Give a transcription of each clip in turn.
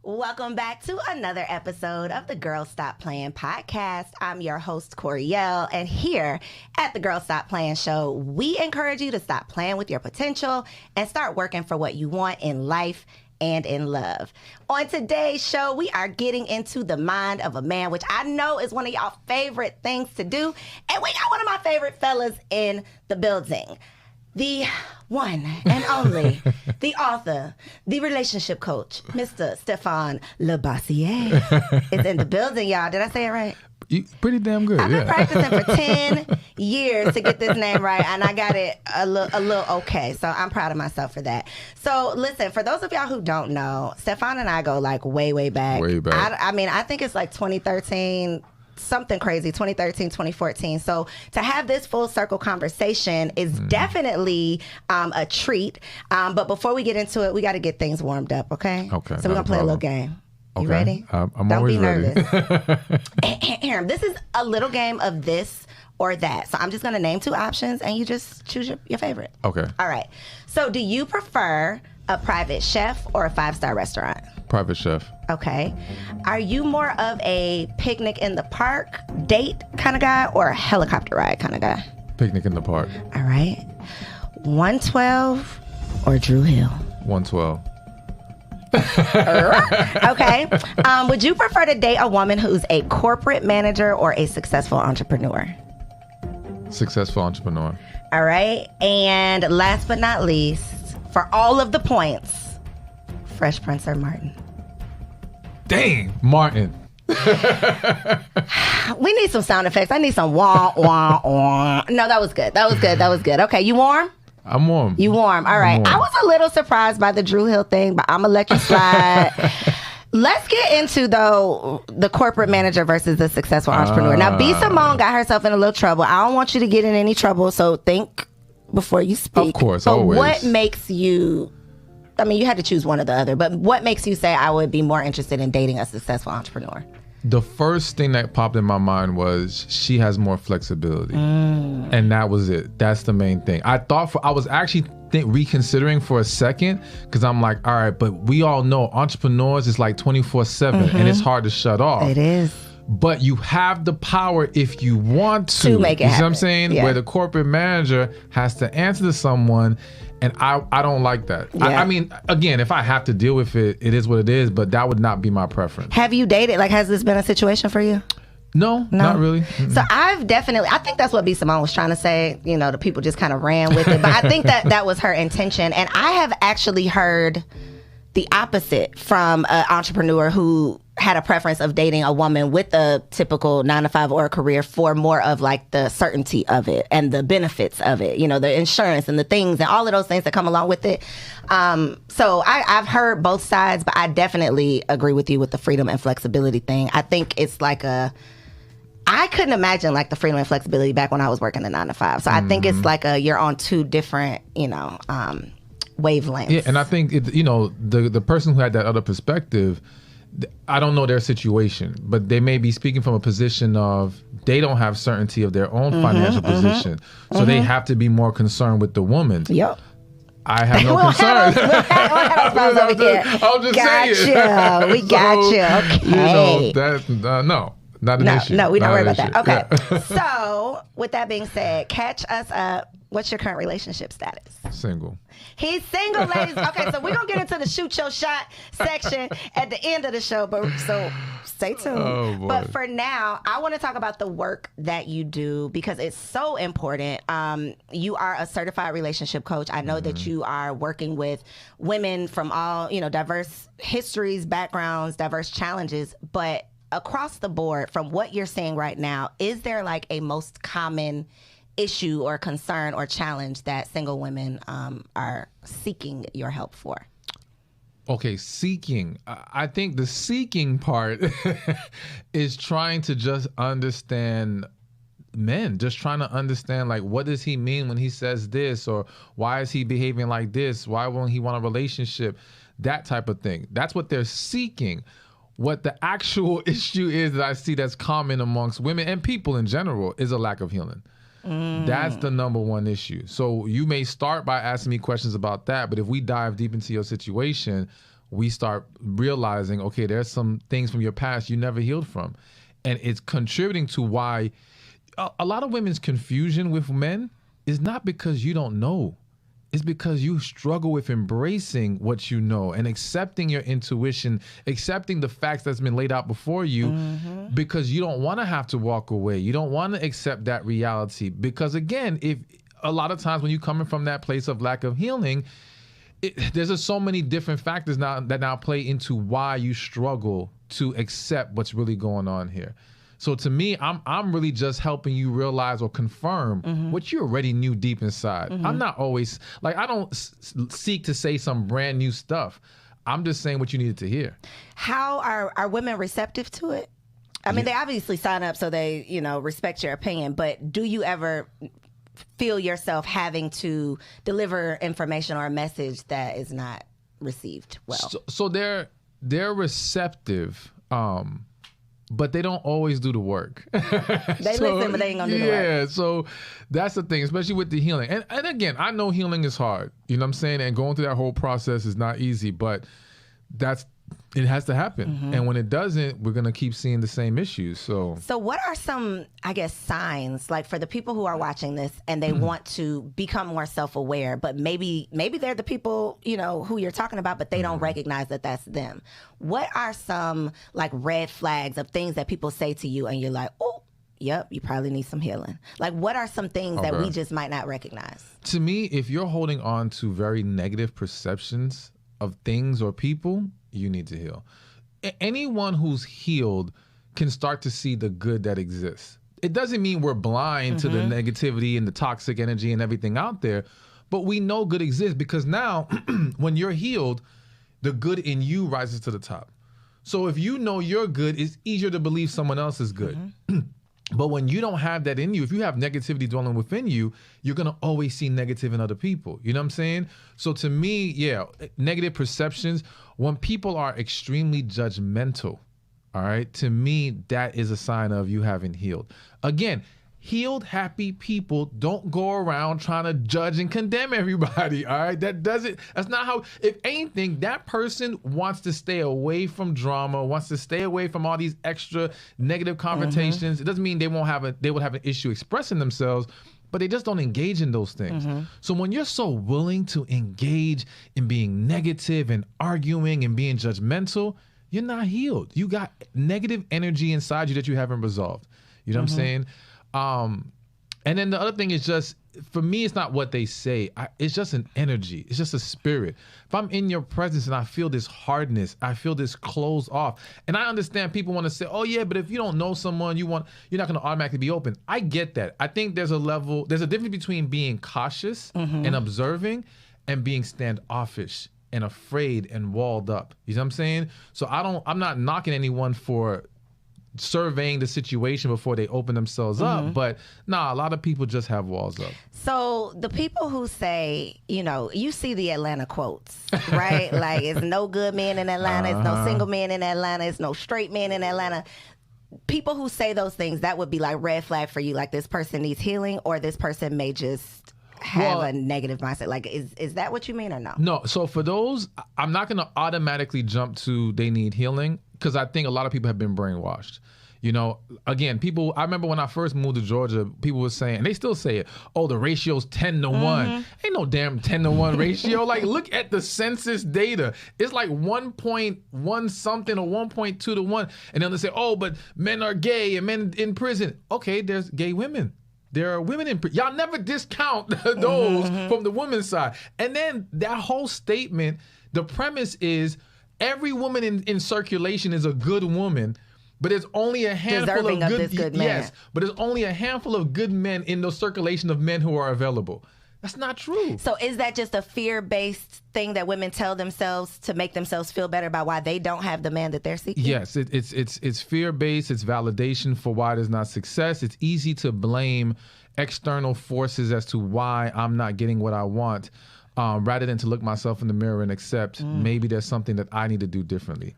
Welcome back to another episode of the Girl Stop Playin podcast. I'm your host, Coriel, and here at the Girl Stop Playin show, we encourage you to stop playing with your potential and start working for what you want in life and in love. On today's show, we are getting into the mind of a man, which I know is one of y'all favorite things to do, and we got one of my favorite fellas in the building. The one and only, the author, the relationship coach, Mr. Stefan Labossiere is in the building, y'all. Did I say it right? Pretty damn good. I've been practicing for 10 years to get this name right, and I got it a little okay. So I'm proud of myself for that. So listen, for those of y'all who don't know, Stefan and I go like way back. Way back. I mean, I think it's like 2013. Something crazy, 2013, 2014. So to have this full circle conversation is definitely a treat. But before we get into it, we got to get things warmed up, okay? Okay. So we're going to play a little game. You ready? I'm Don't always be ready. nervous. This is a little game of this or that. So I'm just going to name two options and you just choose your favorite. Okay. All right. So do you prefer a private chef or a 5-star restaurant? Private chef. Okay. Are you more of a picnic in the park date kind of guy or a helicopter ride kind of guy? Picnic in the park. All right. 112 or Drew Hill? 112. Okay. Would you prefer to date a woman who's a corporate manager or a successful entrepreneur? Successful entrepreneur. All right. And last but not least, for all of the points, Fresh Prince or Martin? Dang, Martin. We need some sound effects. I need some wah, wah, wah. No, that was good. That was good. Okay, you warm? I'm warm. You warm. All right. I was a little surprised by the Drew Hill thing, but I'm going to let you slide. Let's get into, though, the corporate manager versus the successful entrepreneur. Now, B. Simone got herself in a little trouble. I don't want you to get in any trouble, so think before you speak. Of course, but always. What makes you... I mean, you had to choose one or the other, but what makes you say I would be more interested in dating a successful entrepreneur? The first thing that popped in my mind was she has more flexibility. And that was it. That's the main thing. I was actually reconsidering for a second because I'm like, all right, but we all know entrepreneurs is like 24/7 and it's hard to shut off. It is. But you have the power if you want to make it you happen. See what I'm saying? Yeah. Where the corporate manager has to answer to someone, and I don't like that. Yeah. I mean, again, if I have to deal with it, it is what it is, but that would not be my preference. Have you dated? Like, has this been a situation for you? No, not really. So I think that's what B. Simone was trying to say. You know, the people just kind of ran with it. But I think that was her intention. And I have actually heard the opposite from an entrepreneur who had a preference of dating a woman with a typical 9-to-5 or a career for more of like the certainty of it and the benefits of it, you know, the insurance and the things and all of those things that come along with it. So I've heard both sides, but I definitely agree with you with the freedom and flexibility thing. I think it's like I couldn't imagine like the freedom and flexibility back when I was working the 9-to-5. So I think it's like you're on two different, wavelengths. Yeah, and I think the person who had that other perspective, I don't know their situation, but they may be speaking from a position of they don't have certainty of their own financial position, so they have to be more concerned with the woman. Yep. I have no concern. I'll just saying. We got you. Okay. That's no. Not an issue. No, we don't worry about issue. that. Okay. Yeah. So, with that being said, catch us up. What's your current relationship status? Single. He's single, ladies. Okay, so we're going to get into the shoot your shot section at the end of the show, so stay tuned. Oh, boy. But for now, I want to talk about the work that you do because it's so important. You are a certified relationship coach. I know that you are working with women from all, diverse histories, backgrounds, diverse challenges, but across the board, from what you're seeing right now, is there like a most common issue or concern or challenge that single women are seeking your help for? Okay, seeking. I think the seeking part is trying to just understand men, just trying to understand, like, what does he mean when he says this, or why is he behaving like this? Why won't he want a relationship? That type of thing. That's what they're seeking. What the actual issue is that I see that's common amongst women and people in general is a lack of healing. That's the number one issue. So you may start by asking me questions about that, but if we dive deep into your situation, we start realizing, okay, there's some things from your past you never healed from. And it's contributing to why a lot of women's confusion with men is not because you don't know. It's because you struggle with embracing what you know and accepting your intuition, accepting the facts that's been laid out before you, because you don't want to have to walk away. You don't want to accept that reality. Because again, if a lot of times when you're coming from that place of lack of healing, there's just so many different factors that now play into why you struggle to accept what's really going on here. So to me, I'm really just helping you realize or confirm what you already knew deep inside. I'm not always, like, I don't seek to say some brand new stuff. I'm just saying what you needed to hear. How are women receptive to it? I mean, they obviously sign up so they, respect your opinion, but do you ever feel yourself having to deliver information or a message that is not received well? So they're receptive, but they don't always do the work. They listen, but they ain't gonna do the work. Yeah, so that's the thing, especially with the healing. And again, I know healing is hard. You know what I'm saying? And going through that whole process is not easy, but it has to happen. And when it doesn't, we're going to keep seeing the same issues. So what are some, I guess, signs, like for the people who are watching this and they want to become more self-aware, but maybe they're the people, who you're talking about, but they don't recognize that that's them. What are some like red flags of things that people say to you and you're like, oh, yep, you probably need some healing? Like, what are some things that we just might not recognize? To me, if you're holding on to very negative perceptions of things or people, you need to heal. Anyone who's healed can start to see the good that exists. It doesn't mean we're blind to the negativity and the toxic energy and everything out there, but we know good exists because now when you're healed, the good in you rises to the top. So if you know you're good, it's easier to believe someone else is good. But when you don't have that in you, if you have negativity dwelling within you, you're going to always see negative in other people. You know what I'm saying? So to me, yeah, negative perceptions, when people are extremely judgmental, all right, to me, that is a sign of you haven't healed. Again, healed, happy people don't go around trying to judge and condemn everybody, all right? That's not how, if anything, that person wants to stay away from drama, wants to stay away from all these extra negative confrontations. It doesn't mean they would have an issue expressing themselves, but they just don't engage in those things. So when you're so willing to engage in being negative and arguing and being judgmental, you're not healed. You got negative energy inside you that you haven't resolved. You know what I'm saying? And then the other thing is just, for me, it's not what they say. It's just an energy. It's just a spirit. If I'm in your presence and I feel this hardness, I feel this closed off. And I understand people want to say, oh yeah, but if you don't know someone, you're not going to automatically be open. I get that. I think there's a difference between being cautious and observing and being standoffish and afraid and walled up. You know what I'm saying? So I'm not knocking anyone for surveying the situation before they open themselves up, but a lot of people just have walls up. So the people who say, you see the Atlanta quotes, right? Like, it's no good men in Atlanta, it's no single men in Atlanta, it's no straight men in Atlanta. People who say those things, that would be like red flag for you, like this person needs healing or this person may just have a negative mindset. Like, is that what you mean or no? No. So for those, I'm not going to automatically jump to they need healing because I think a lot of people have been brainwashed. Again, I remember when I first moved to Georgia, people were saying, and they still say it, oh, the ratio's 10-1. Ain't no damn 10-1 ratio. Like, look at the census data. It's like 1.1 something or 1.2 to 1. And then they say, oh, but men are gay and men in prison. Okay, there's gay women. There are women in prison. Y'all never discount those from the women's side. And then that whole statement, the premise is every woman in circulation is a good woman, but there's only a handful of good men. Yes, but there's only a handful of good men in the circulation of men who are available. That's not true. So is that just a fear-based thing that women tell themselves to make themselves feel better about why they don't have the man that they're seeking? Yes, it's fear-based. It's validation for why there's not success. It's easy to blame external forces as to why I'm not getting what I want, rather than to look myself in the mirror and accept maybe there's something that I need to do differently.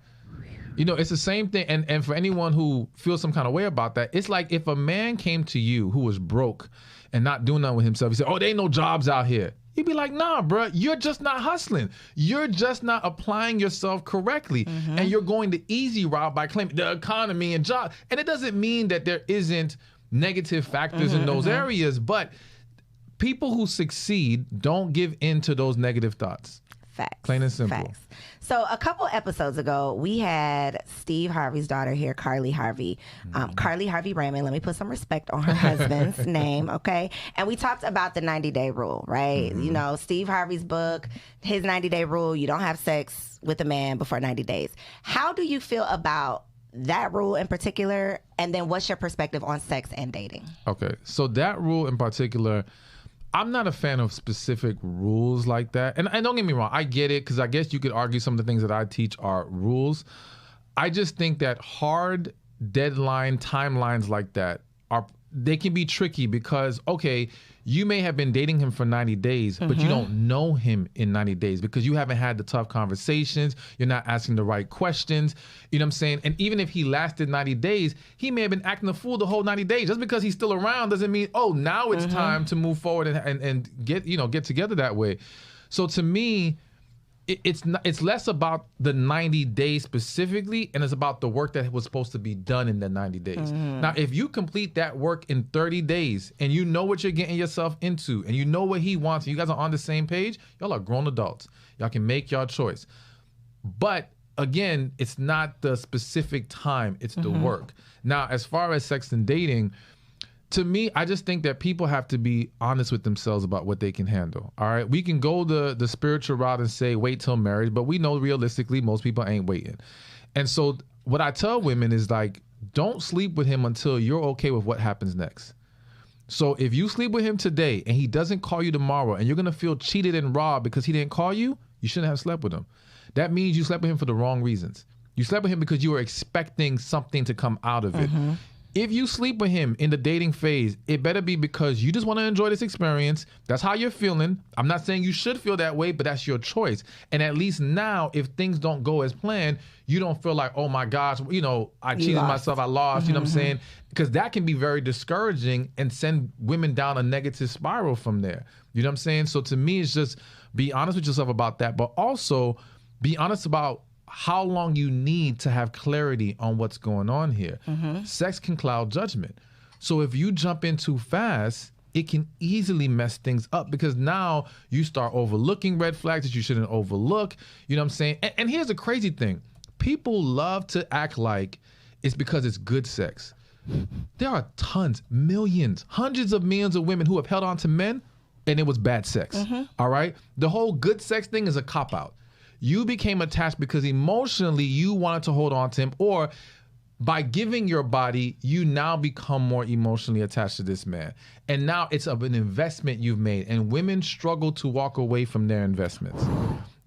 It's the same thing. And for anyone who feels some kind of way about that, it's like if a man came to you who was broke and not doing nothing with himself, he said, oh, there ain't no jobs out here. You'd be like, nah, bro, you're just not hustling. You're just not applying yourself correctly. And you're going the easy route by claiming the economy and job. And it doesn't mean that there isn't negative factors in those areas, but people who succeed don't give in to those negative thoughts. Facts. Plain and simple. Facts. So a couple episodes ago, we had Steve Harvey's daughter here, Carly Harvey. Carly Harvey Raymond, let me put some respect on her husband's name, okay? And we talked about the 90-day rule, right? You know, Steve Harvey's book, his 90-day rule, you don't have sex with a man before 90 days. How do you feel about that rule in particular? And then what's your perspective on sex and dating? Okay, so that rule in particular, I'm not a fan of specific rules like that. And don't get me wrong, I get it, because I guess you could argue some of the things that I teach are rules. I just think that hard deadline timelines like that they can be tricky because, okay, you may have been dating him for 90 days, but you don't know him in 90 days because you haven't had the tough conversations. You're not asking the right questions. You know what I'm saying? And even if he lasted 90 days, he may have been acting a fool the whole 90 days. Just because he's still around doesn't mean, oh, now it's time to move forward and get together that way. So to me, it's less about the 90 days specifically, and it's about the work that was supposed to be done in the 90 days. Now, if you complete that work in 30 days and you know what you're getting yourself into and you know what he wants and you guys are on the same page, y'all are grown adults. Y'all can make your choice. But again, it's not the specific time, it's the work. Now, as far as sex and dating, to me, I just think that people have to be honest with themselves about what they can handle. All right. We can go the spiritual route and say, wait till marriage, but we know realistically, most people ain't waiting. And so what I tell women is like, don't sleep with him until you're okay with what happens next. So if you sleep with him today and he doesn't call you tomorrow and you're going to feel cheated and robbed because he didn't call you, you shouldn't have slept with him. That means you slept with him for the wrong reasons. You slept with him because you were expecting something to come out of it. If you sleep with him in the dating phase, it better be because you just want to enjoy this experience. That's how you're feeling. I'm not saying you should feel that way, but that's your choice. And at least now, if things don't go as planned, you don't feel like, oh my gosh, you know, I cheated myself, I lost, you know what I'm saying? Because that can be very discouraging and send women down a negative spiral from there. You know what I'm saying? So to me, it's just be honest with yourself about that, but also be honest about how long you need to have clarity on what's going on here. Sex can cloud judgment. So if you jump in too fast, it can easily mess things up because now you start overlooking red flags that you shouldn't overlook. You know what I'm saying? And here's the crazy thing. People love to act like it's because it's good sex. There are tons, millions, hundreds of millions of women who have held on to men and it was bad sex. All right? The whole good sex thing is a cop-out. You became attached because emotionally you wanted to hold on to him, or by giving your body, you now become more emotionally attached to this man. And now it's of an investment you've made, and women struggle to walk away from their investments.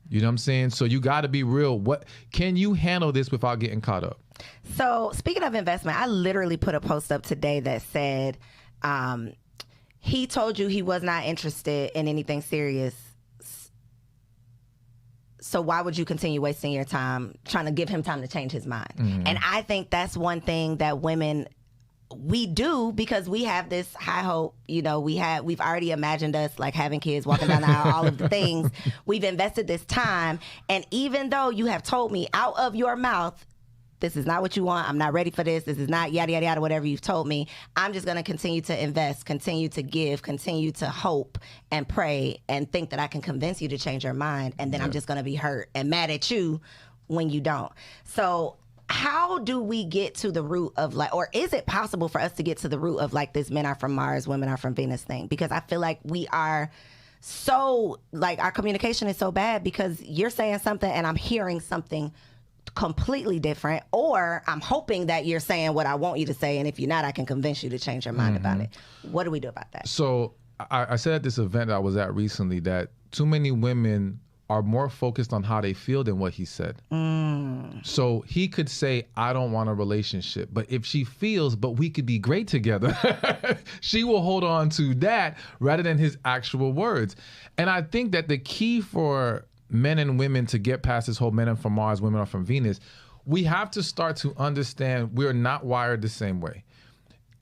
You know what I'm saying? So you got to be real. What can you handle this without getting caught up? So speaking of investment, I literally put a post up today that said, he told you he was not interested in anything serious. So why would you continue wasting your time trying to give him time to change his mind? And I think that's one thing that women, we do because we have this high hope. You know, we've already imagined us like having kids, walking down the aisle, all of the things. We've invested this time. And even though you have told me out of your mouth, this is not what you want, I'm not ready for this is not yada, yada, yada, whatever you've told me, I'm just going to continue to invest, continue to give, continue to hope and pray and think that I can convince you to change your mind. And then I'm just going to be hurt and mad at you when you don't. So how do we get to the root of like, or is it possible for us to get to the root of like this men are from Mars, women are from Venus thing? Because I feel like we are so, like our communication is so bad because you're saying something and I'm hearing something completely different, or I'm hoping that you're saying what I want you to say, and if you're not, I can convince you to change your mind about it. What do we do about that? So I said at this event I was at recently that too many women are more focused on how they feel than what he said. So he could say, I don't want a relationship, but if she feels, but we could be great together, she will hold on to that rather than his actual words. And I think that the key for men and women to get past this whole men are from Mars, women are from Venus, we have to start to understand we're not wired the same way.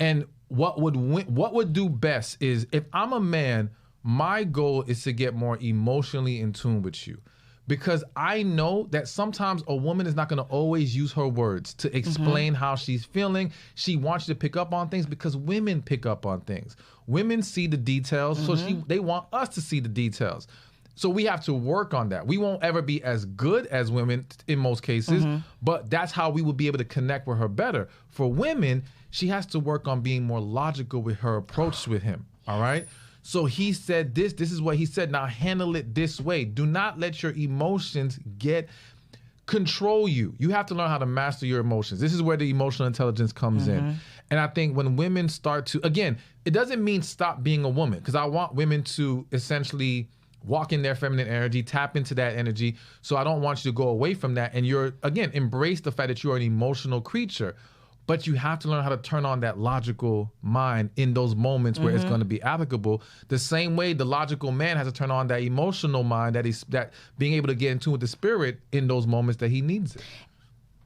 And what would do best is if I'm a man, My goal is to get more emotionally in tune with you. Because I know that sometimes a woman is not going to always use her words to explain how she's feeling. She wants you to pick up on things because women pick up on things. Women see the details, so they want us to see the details. So we have to work on that. We won't ever be as good as women in most cases, but that's how we will be able to connect with her better. For women, she has to work on being more logical with her approach with him, all right? So he said this is what he said. Now handle it this way. Do not let your emotions control you. You have to learn how to master your emotions. This is where the emotional intelligence comes in. And I think when women start to, again, it doesn't mean stop being a woman, because I want women to essentially walk in their feminine energy, tap into that energy. So I don't want you to go away from that. And embrace the fact that you're an emotional creature. But you have to learn how to turn on that logical mind in those moments where it's going to be applicable. The same way the logical man has to turn on that emotional mind, that being able to get in tune with the spirit in those moments that he needs it.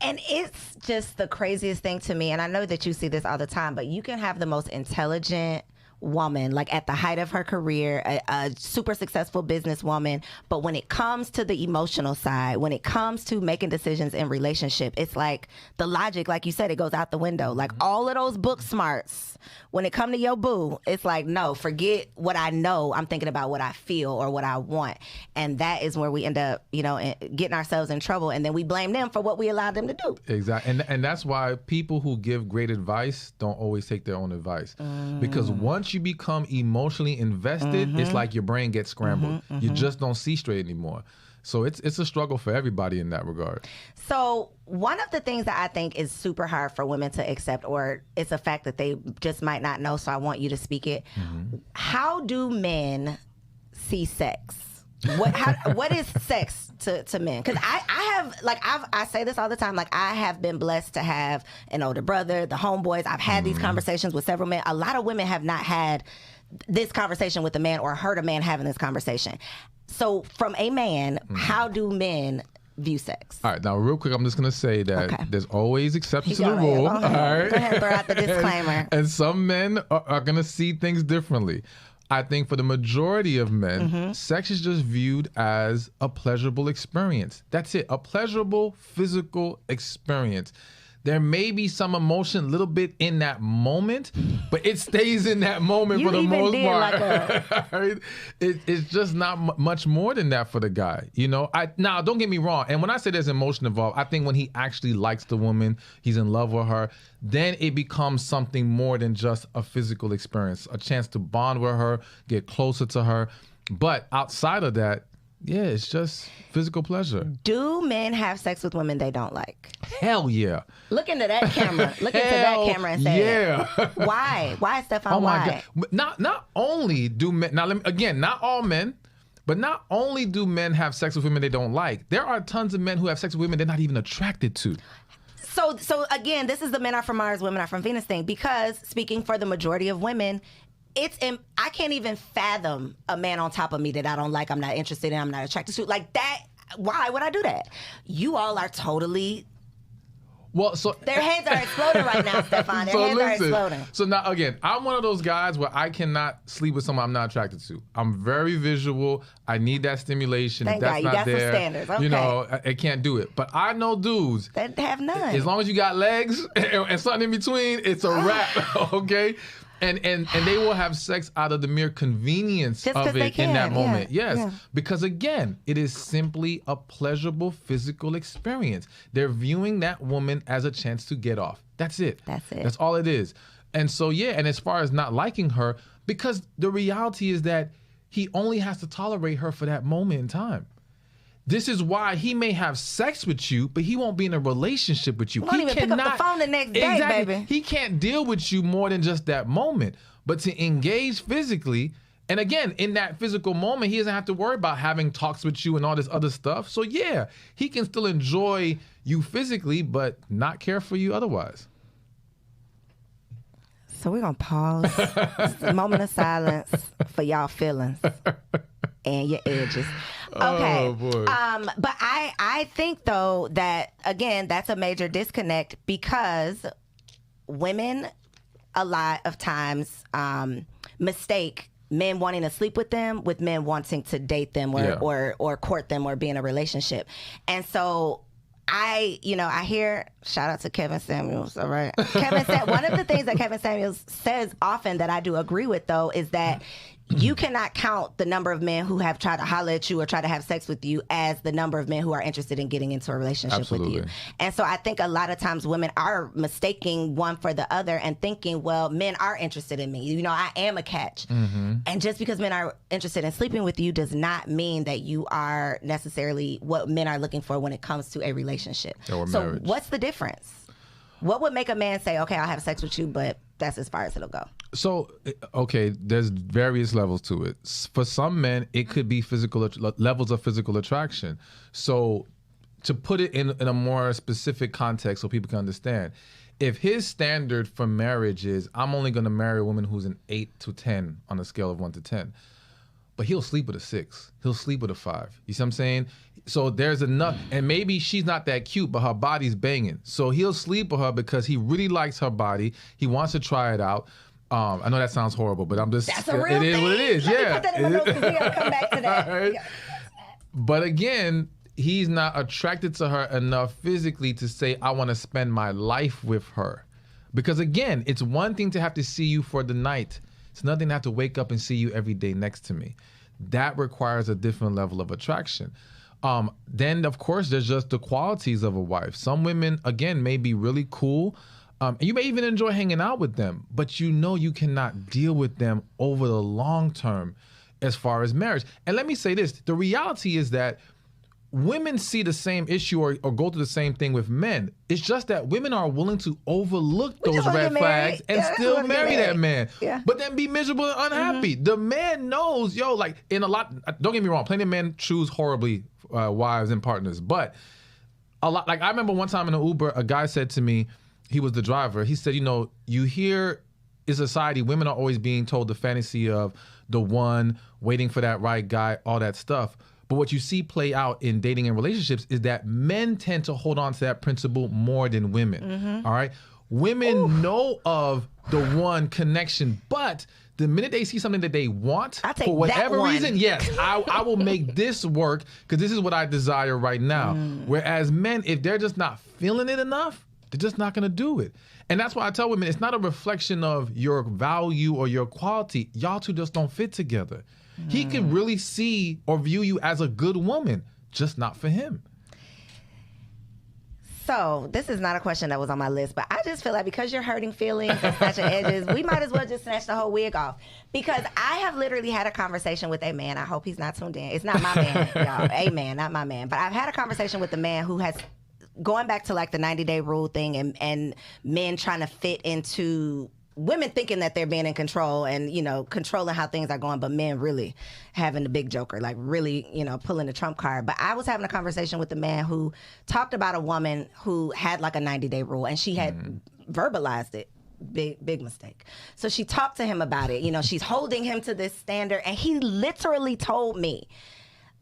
And it's just the craziest thing to me. And I know that you see this all the time, but you can have the most intelligent woman, like at the height of her career, a super successful businesswoman, but when it comes to the emotional side, when it comes to making decisions in relationship, it's like the logic, like you said, it goes out the window. Like all of those book smarts, when it come to your boo, it's like, no, forget what I know. I'm thinking about what I feel or what I want. And that is where we end up, getting ourselves in trouble. And then we blame them for what we allowed them to do. Exactly. And that's why people who give great advice don't always take their own advice. Because once you become emotionally invested, it's like your brain gets scrambled. You just don't see straight anymore. So it's a struggle for everybody in that regard. So one of the things that I think is super hard for women to accept, or it's a fact that they just might not know, so I want you to speak it. How do men see sex? What is sex to men? Because I say this all the time. Like, I have been blessed to have an older brother, the homeboys. I've had these conversations with several men. A lot of women have not had this conversation with a man or heard a man having this conversation. So from a man, how do men view sex? All right, now real quick, I'm just gonna say that there's always exceptions to the rule. Go ahead and throw out the disclaimer. And some men are gonna see things differently. I think for the majority of men, sex is just viewed as a pleasurable experience. That's it, a pleasurable physical experience. There may be some emotion a little bit in that moment, but it stays in that moment for the most part. It's just not much more than that for the guy. Now, don't get me wrong. And when I say there's emotion involved, I think when he actually likes the woman, he's in love with her, then it becomes something more than just a physical experience, a chance to bond with her, get closer to her. But outside of that, yeah, it's just physical pleasure. Do men have sex with women they don't like? Hell yeah. Look into that camera. Look into that camera and say, yeah. Why? Why, Stefan? Oh my why? God. Not only do men, now again, not all men, but not only do men have sex with women they don't like, there are tons of men who have sex with women they're not even attracted to. So again, this is the men are from Mars, women are from Venus thing, because speaking for the majority of women, I can't even fathom a man on top of me that I don't like, I'm not interested in, I'm not attracted to. Like that, why would I do that? You all are totally... Well, so their heads are exploding right now, Stefan. Their heads are exploding. So now, again, I'm one of those guys where I cannot sleep with someone I'm not attracted to. I'm very visual. I need that stimulation. Thank if that's God, you not got there, some standards. Okay. I can't do it. But I know dudes that have none. As long as you got legs and something in between, it's a wrap. Okay. And they will have sex out of the mere convenience of it in that moment. Yeah. Yes. Yeah. Because again, it is simply a pleasurable physical experience. They're viewing that woman as a chance to get off. That's it. That's all it is. And so, yeah, and as far as not liking her, because the reality is that he only has to tolerate her for that moment in time. This is why he may have sex with you, but he won't be in a relationship with you. He won't even pick up the phone the next day, baby. He can't deal with you more than just that moment. But to engage physically, and again, in that physical moment, he doesn't have to worry about having talks with you and all this other stuff. So yeah, he can still enjoy you physically, but not care for you otherwise. So we're going to pause. A moment of silence for y'all feelings and your edges. Okay. Oh, boy. But I think, though, that, again, that's a major disconnect because women a lot of times mistake men wanting to sleep with them with men wanting to date them or court them or be in a relationship. And so I hear, shout out to Kevin Samuels, all right? Kevin said, one of the things that Kevin Samuels says often that I do agree with, though, is that you cannot count the number of men who have tried to holler at you or try to have sex with you as the number of men who are interested in getting into a relationship with you. And so I think a lot of times women are mistaking one for the other and thinking, well, men are interested in me. You know, I am a catch. And just because men are interested in sleeping with you does not mean that you are necessarily what men are looking for when it comes to a relationship. Or so marriage. what's the difference? What would make a man say, okay, I'll have sex with you, but that's as far as it'll go? So, okay, there's various levels to it. For some men, it could be physical levels of physical attraction. So, to put it in a more specific context so people can understand, if his standard for marriage is, I'm only going to marry a woman who's an 8 to 10 on a scale of 1 to 10, but he'll sleep with a 6. He'll sleep with a 5. You see what I'm saying? So there's enough, and maybe she's not that cute, but her body's banging. So he'll sleep with her because he really likes her body. He wants to try it out. I know that sounds horrible, but I'm just, that's a real it is thing. what it is. Let me put that in my notes because we gotta come back to that. Right? But again, he's not attracted to her enough physically to say, I want to spend my life with her. Because again, it's one thing to have to see you for the night. It's nothing to have to wake up and see you every day next to me. That requires a different level of attraction. Then, of course, there's just the qualities of a wife. Some women, again, may be really cool. And you may even enjoy hanging out with them, but you know you cannot deal with them over the long term as far as marriage. And let me say this. The reality is that women see the same issue or go through the same thing with men. It's just that women are willing to overlook those red flags and still marry that man. Yeah. But then be miserable and unhappy. The man knows, like in a lot, don't get me wrong, plenty of men choose horribly wives and partners. But a lot, like I remember one time in an Uber, a guy said to me, he was the driver, he said, you hear in society, women are always being told the fantasy of the one, waiting for that right guy, all that stuff. But what you see play out in dating and relationships is that men tend to hold on to that principle more than women. All right. Women know of the one connection, but the minute they see something that they want, for whatever reason, yes, I will make this work because this is what I desire right now. Whereas men, if they're just not feeling it enough, they're just not going to do it. And that's why I tell women, it's not a reflection of your value or your quality. Y'all two just don't fit together. He can really see or view you as a good woman, just not for him. So this is not a question that was on my list, but I just feel like because you're hurting feelings and snatching edges, we might as well just snatch the whole wig off. Because I have literally had a conversation with a man. I hope he's not tuned in. It's not my man, y'all. A man, not my man. But I've had a conversation with a man who has, going back to like the 90-day rule thing and men trying to fit into women thinking that they're being in control and, controlling how things are going, but men really having the big joker, like really, pulling the trump card. But I was having a conversation with a man who talked about a woman who had like a 90-day rule and she had verbalized it. Big mistake. So she talked to him about it. She's holding him to this standard and he literally told me,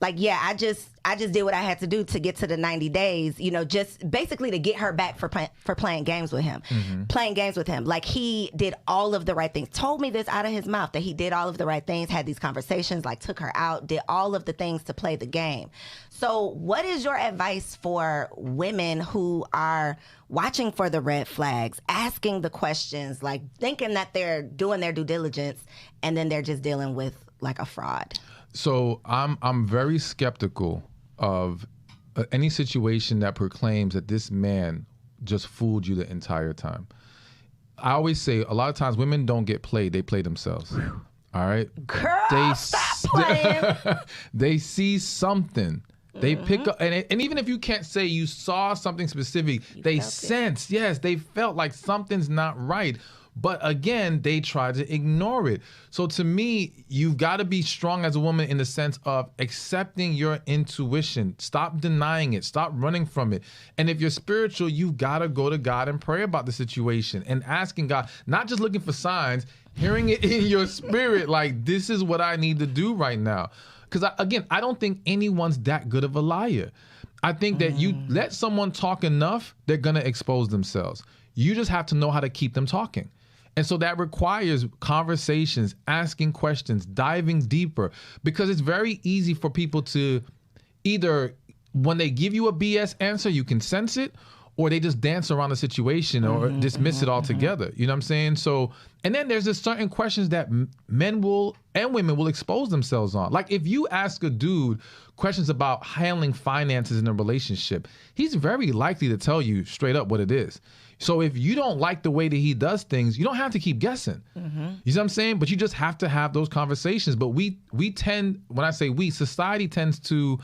like, yeah, I just did what I had to do to get to the 90 days, just basically to get her back for playing games with him. Playing games with him. Like, he did all of the right things. Told me this out of his mouth, that he did all of the right things, had these conversations, like took her out, did all of the things to play the game. So what is your advice for women who are watching for the red flags, asking the questions, like thinking that they're doing their due diligence, and then they're just dealing with like a fraud? So I'm very skeptical of any situation that proclaims that this man just fooled you the entire time. I always say a lot of times women don't get played, they play themselves. All right? Girl, stop playing. They see something. They pick up, and even if you can't say you saw something specific, they sense, yes, they felt like something's not right. But again, they try to ignore it. So to me, you've got to be strong as a woman in the sense of accepting your intuition. Stop denying it. Stop running from it. And if you're spiritual, you've got to go to God and pray about the situation and asking God, not just looking for signs, hearing it in your spirit, like, this is what I need to do right now. Because I don't think anyone's that good of a liar. I think that you let someone talk enough, they're going to expose themselves. You just have to know how to keep them talking. And so that requires conversations, asking questions, diving deeper, because it's very easy for people to either, when they give you a BS answer, you can sense it, or they just dance around the situation or dismiss it altogether. You know what I'm saying? So, and then there's just certain questions that men will and women will expose themselves on. Like if you ask a dude questions about handling finances in a relationship, he's very likely to tell you straight up what it is. So if you don't like the way that he does things, you don't have to keep guessing. You know what I'm saying? But you just have to have those conversations. But we tend, when I say we, society tends to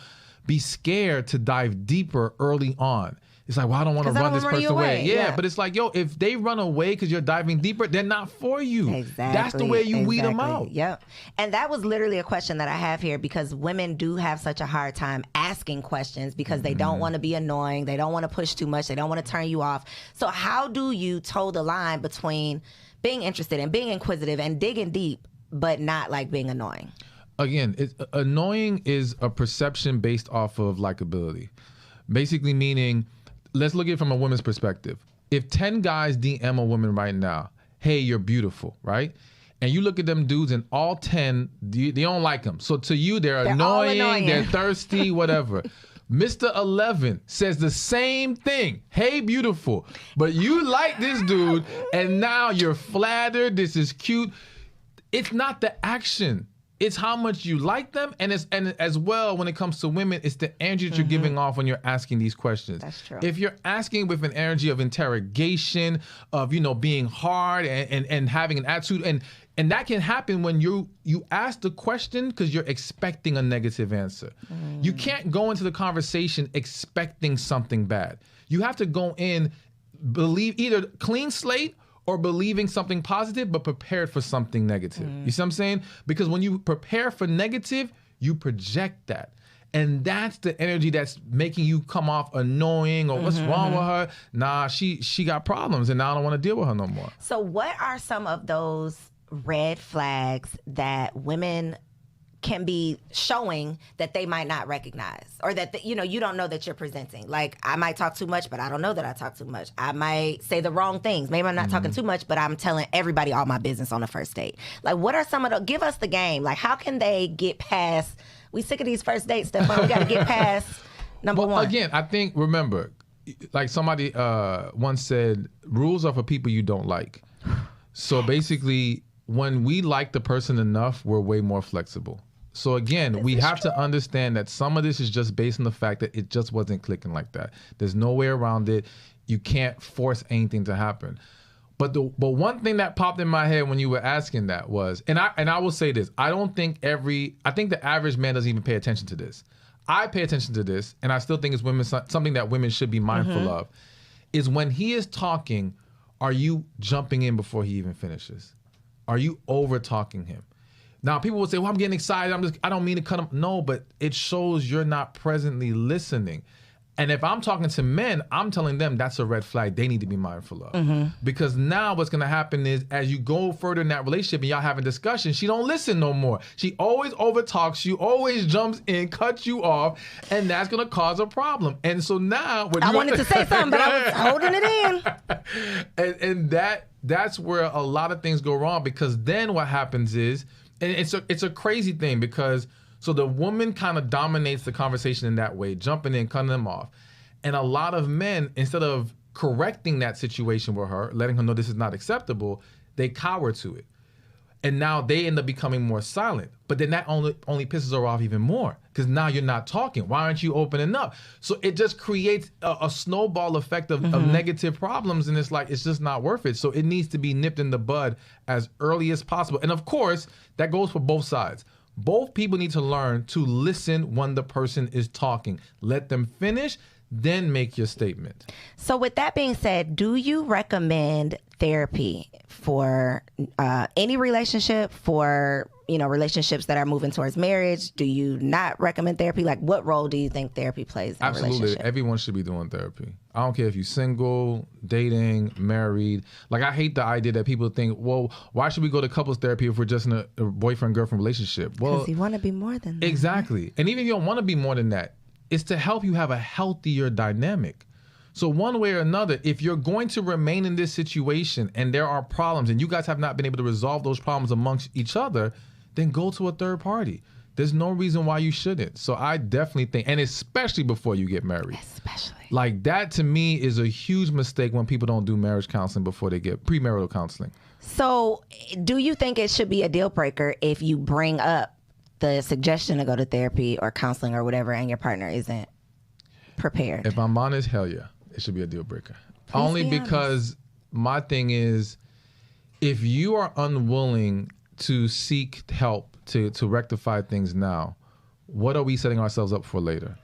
be scared to dive deeper early on. It's like, well, I don't want to run this person away. Yeah, but it's like, yo, if they run away because you're diving deeper, they're not for you. Exactly. That's the way you weed them out. Yep. And that was literally a question that I have here, because women do have such a hard time asking questions because they don't want to be annoying. They don't want to push too much. They don't want to turn you off. So how do you toe the line between being interested and being inquisitive and digging deep, but not like being annoying? Again, annoying is a perception based off of likability. Basically meaning, let's look at it from a woman's perspective. If 10 guys DM a woman right now, hey, you're beautiful, right? And you look at them dudes and all 10, they don't like them. So to you, they're annoying, they're thirsty, whatever. Mr. 11 says the same thing. Hey, beautiful. But you like this dude and now you're flattered. This is cute. It's not the action. It's how much you like them, and as well when it comes to women, it's the energy that you're giving off when you're asking these questions. That's true. If you're asking with an energy of interrogation, of being hard and having an attitude, and that can happen when you ask the question because you're expecting a negative answer. You can't go into the conversation expecting something bad. You have to go in, believe either clean slate or believing something positive, but prepared for something negative. You see what I'm saying? Because when you prepare for negative, you project that. And that's the energy that's making you come off annoying or what's wrong with her? Nah, she got problems and now I don't want to deal with her no more. So what are some of those red flags that women can be showing that they might not recognize, or that you don't know that you're presenting? Like, I might talk too much, but I don't know that I talk too much. I might say the wrong things. Maybe I'm not talking too much, but I'm telling everybody all my business on the first date. Like, what are some of the, give us the game. Like, how can they get past, we sick of these first dates, Stefan. We got to get past number one. Again, I think, remember, like somebody once said, rules are for people you don't like. So basically, when we like the person enough, we're way more flexible. So again, we have to understand that some of this is just based on the fact that it just wasn't clicking like that. There's no way around it. You can't force anything to happen. But one thing that popped in my head when you were asking that was, and I will say this, I think the average man doesn't even pay attention to this. I pay attention to this, and I still think it's something that women should be mindful of, is when he is talking, are you jumping in before he even finishes? Are you over talking him? Now, people will say, well, I'm getting excited. I don't mean to cut him. No, but it shows you're not presently listening. And if I'm talking to men, I'm telling them that's a red flag they need to be mindful of. Because now what's going to happen is, as you go further in that relationship and y'all having discussion, she don't listen no more. She always overtalks you, always jumps in, cuts you off, and that's going to cause a problem. And so now... I wanted to say something, but I was holding it in. and that's where a lot of things go wrong, because then what happens is, and it's a crazy thing, because so the woman kind of dominates the conversation in that way, jumping in, cutting them off. And a lot of men, instead of correcting that situation with her, letting her know this is not acceptable, they cower to it. And now they end up becoming more silent. But then that only pisses her off even more, because now you're not talking. Why aren't you opening up? So it just creates a snowball effect of negative problems, and it's like, it's just not worth it. So it needs to be nipped in the bud as early as possible. And of course, that goes for both sides. Both people need to learn to listen when the person is talking. Let them finish, then make your statement. So with that being said, do you recommend therapy for any relationship, for relationships that are moving towards marriage? Do you not recommend therapy? Like, what role do you think therapy plays in a relationship? Absolutely. Everyone should be doing therapy. I don't care if you're single, dating, married. Like, I hate the idea that people think, well, why should we go to couples therapy if we're just in a boyfriend-girlfriend relationship? Well, because you want to be more than that. Exactly. And even if you don't want to be more than that, it's to help you have a healthier dynamic. So one way or another, if you're going to remain in this situation and there are problems and you guys have not been able to resolve those problems amongst each other, then go to a third party. There's no reason why you shouldn't. So I definitely think, and especially before you get married. Especially. Like that to me is a huge mistake when people don't do marriage counseling before they get premarital counseling. So do you think it should be a deal breaker if you bring up the suggestion to go to therapy or counseling or whatever and your partner isn't prepared? If I'm honest, hell yeah, it should be a deal breaker. Please Only be because my thing is, if you are unwilling to seek help to rectify things now, what are we setting ourselves up for later?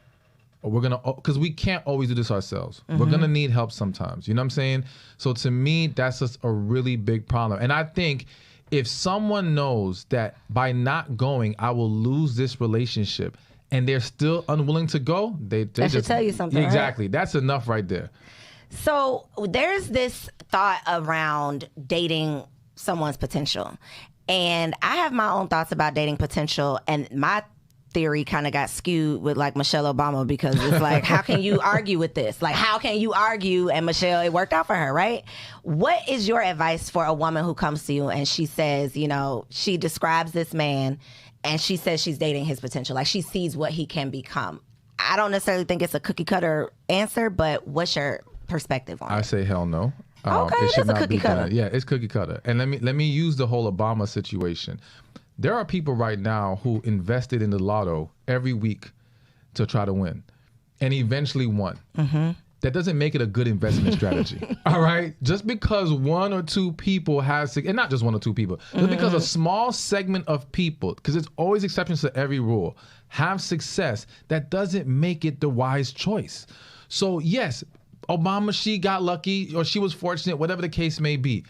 We're gonna, because we can't always do this ourselves. We're gonna need help sometimes. You know what I'm saying? So to me, that's just a really big problem. And I think if someone knows that by not going, I will lose this relationship, and they're still unwilling to go, they That just should tell you something, Exactly. right? That's enough right there. So there's this thought around dating someone's potential. And I have my own thoughts about dating potential, and my theory kind of got skewed with like Michelle Obama, because it's like, how can you argue with this? Like, how can you argue? And Michelle, it worked out for her, right? What is your advice for a woman who comes to you and she says, you know, she describes this man and she says she's dating his potential, like she sees what he can become? I don't necessarily think it's a cookie cutter answer, but what's your perspective on it? I say hell no. Okay, it should it is a not cookie be cutter. done. Yeah, it's cookie cutter. And let me use the whole Obama situation. There are people right now who invested in the lotto every week to try to win, and eventually won. That doesn't make it a good investment strategy. All right, just because one or two people have, and not just one or two people, just because a small segment of people, because there's always exceptions to every rule, have success, that doesn't make it the wise choice. So yes, Obama, she got lucky or she was fortunate, whatever the case may be.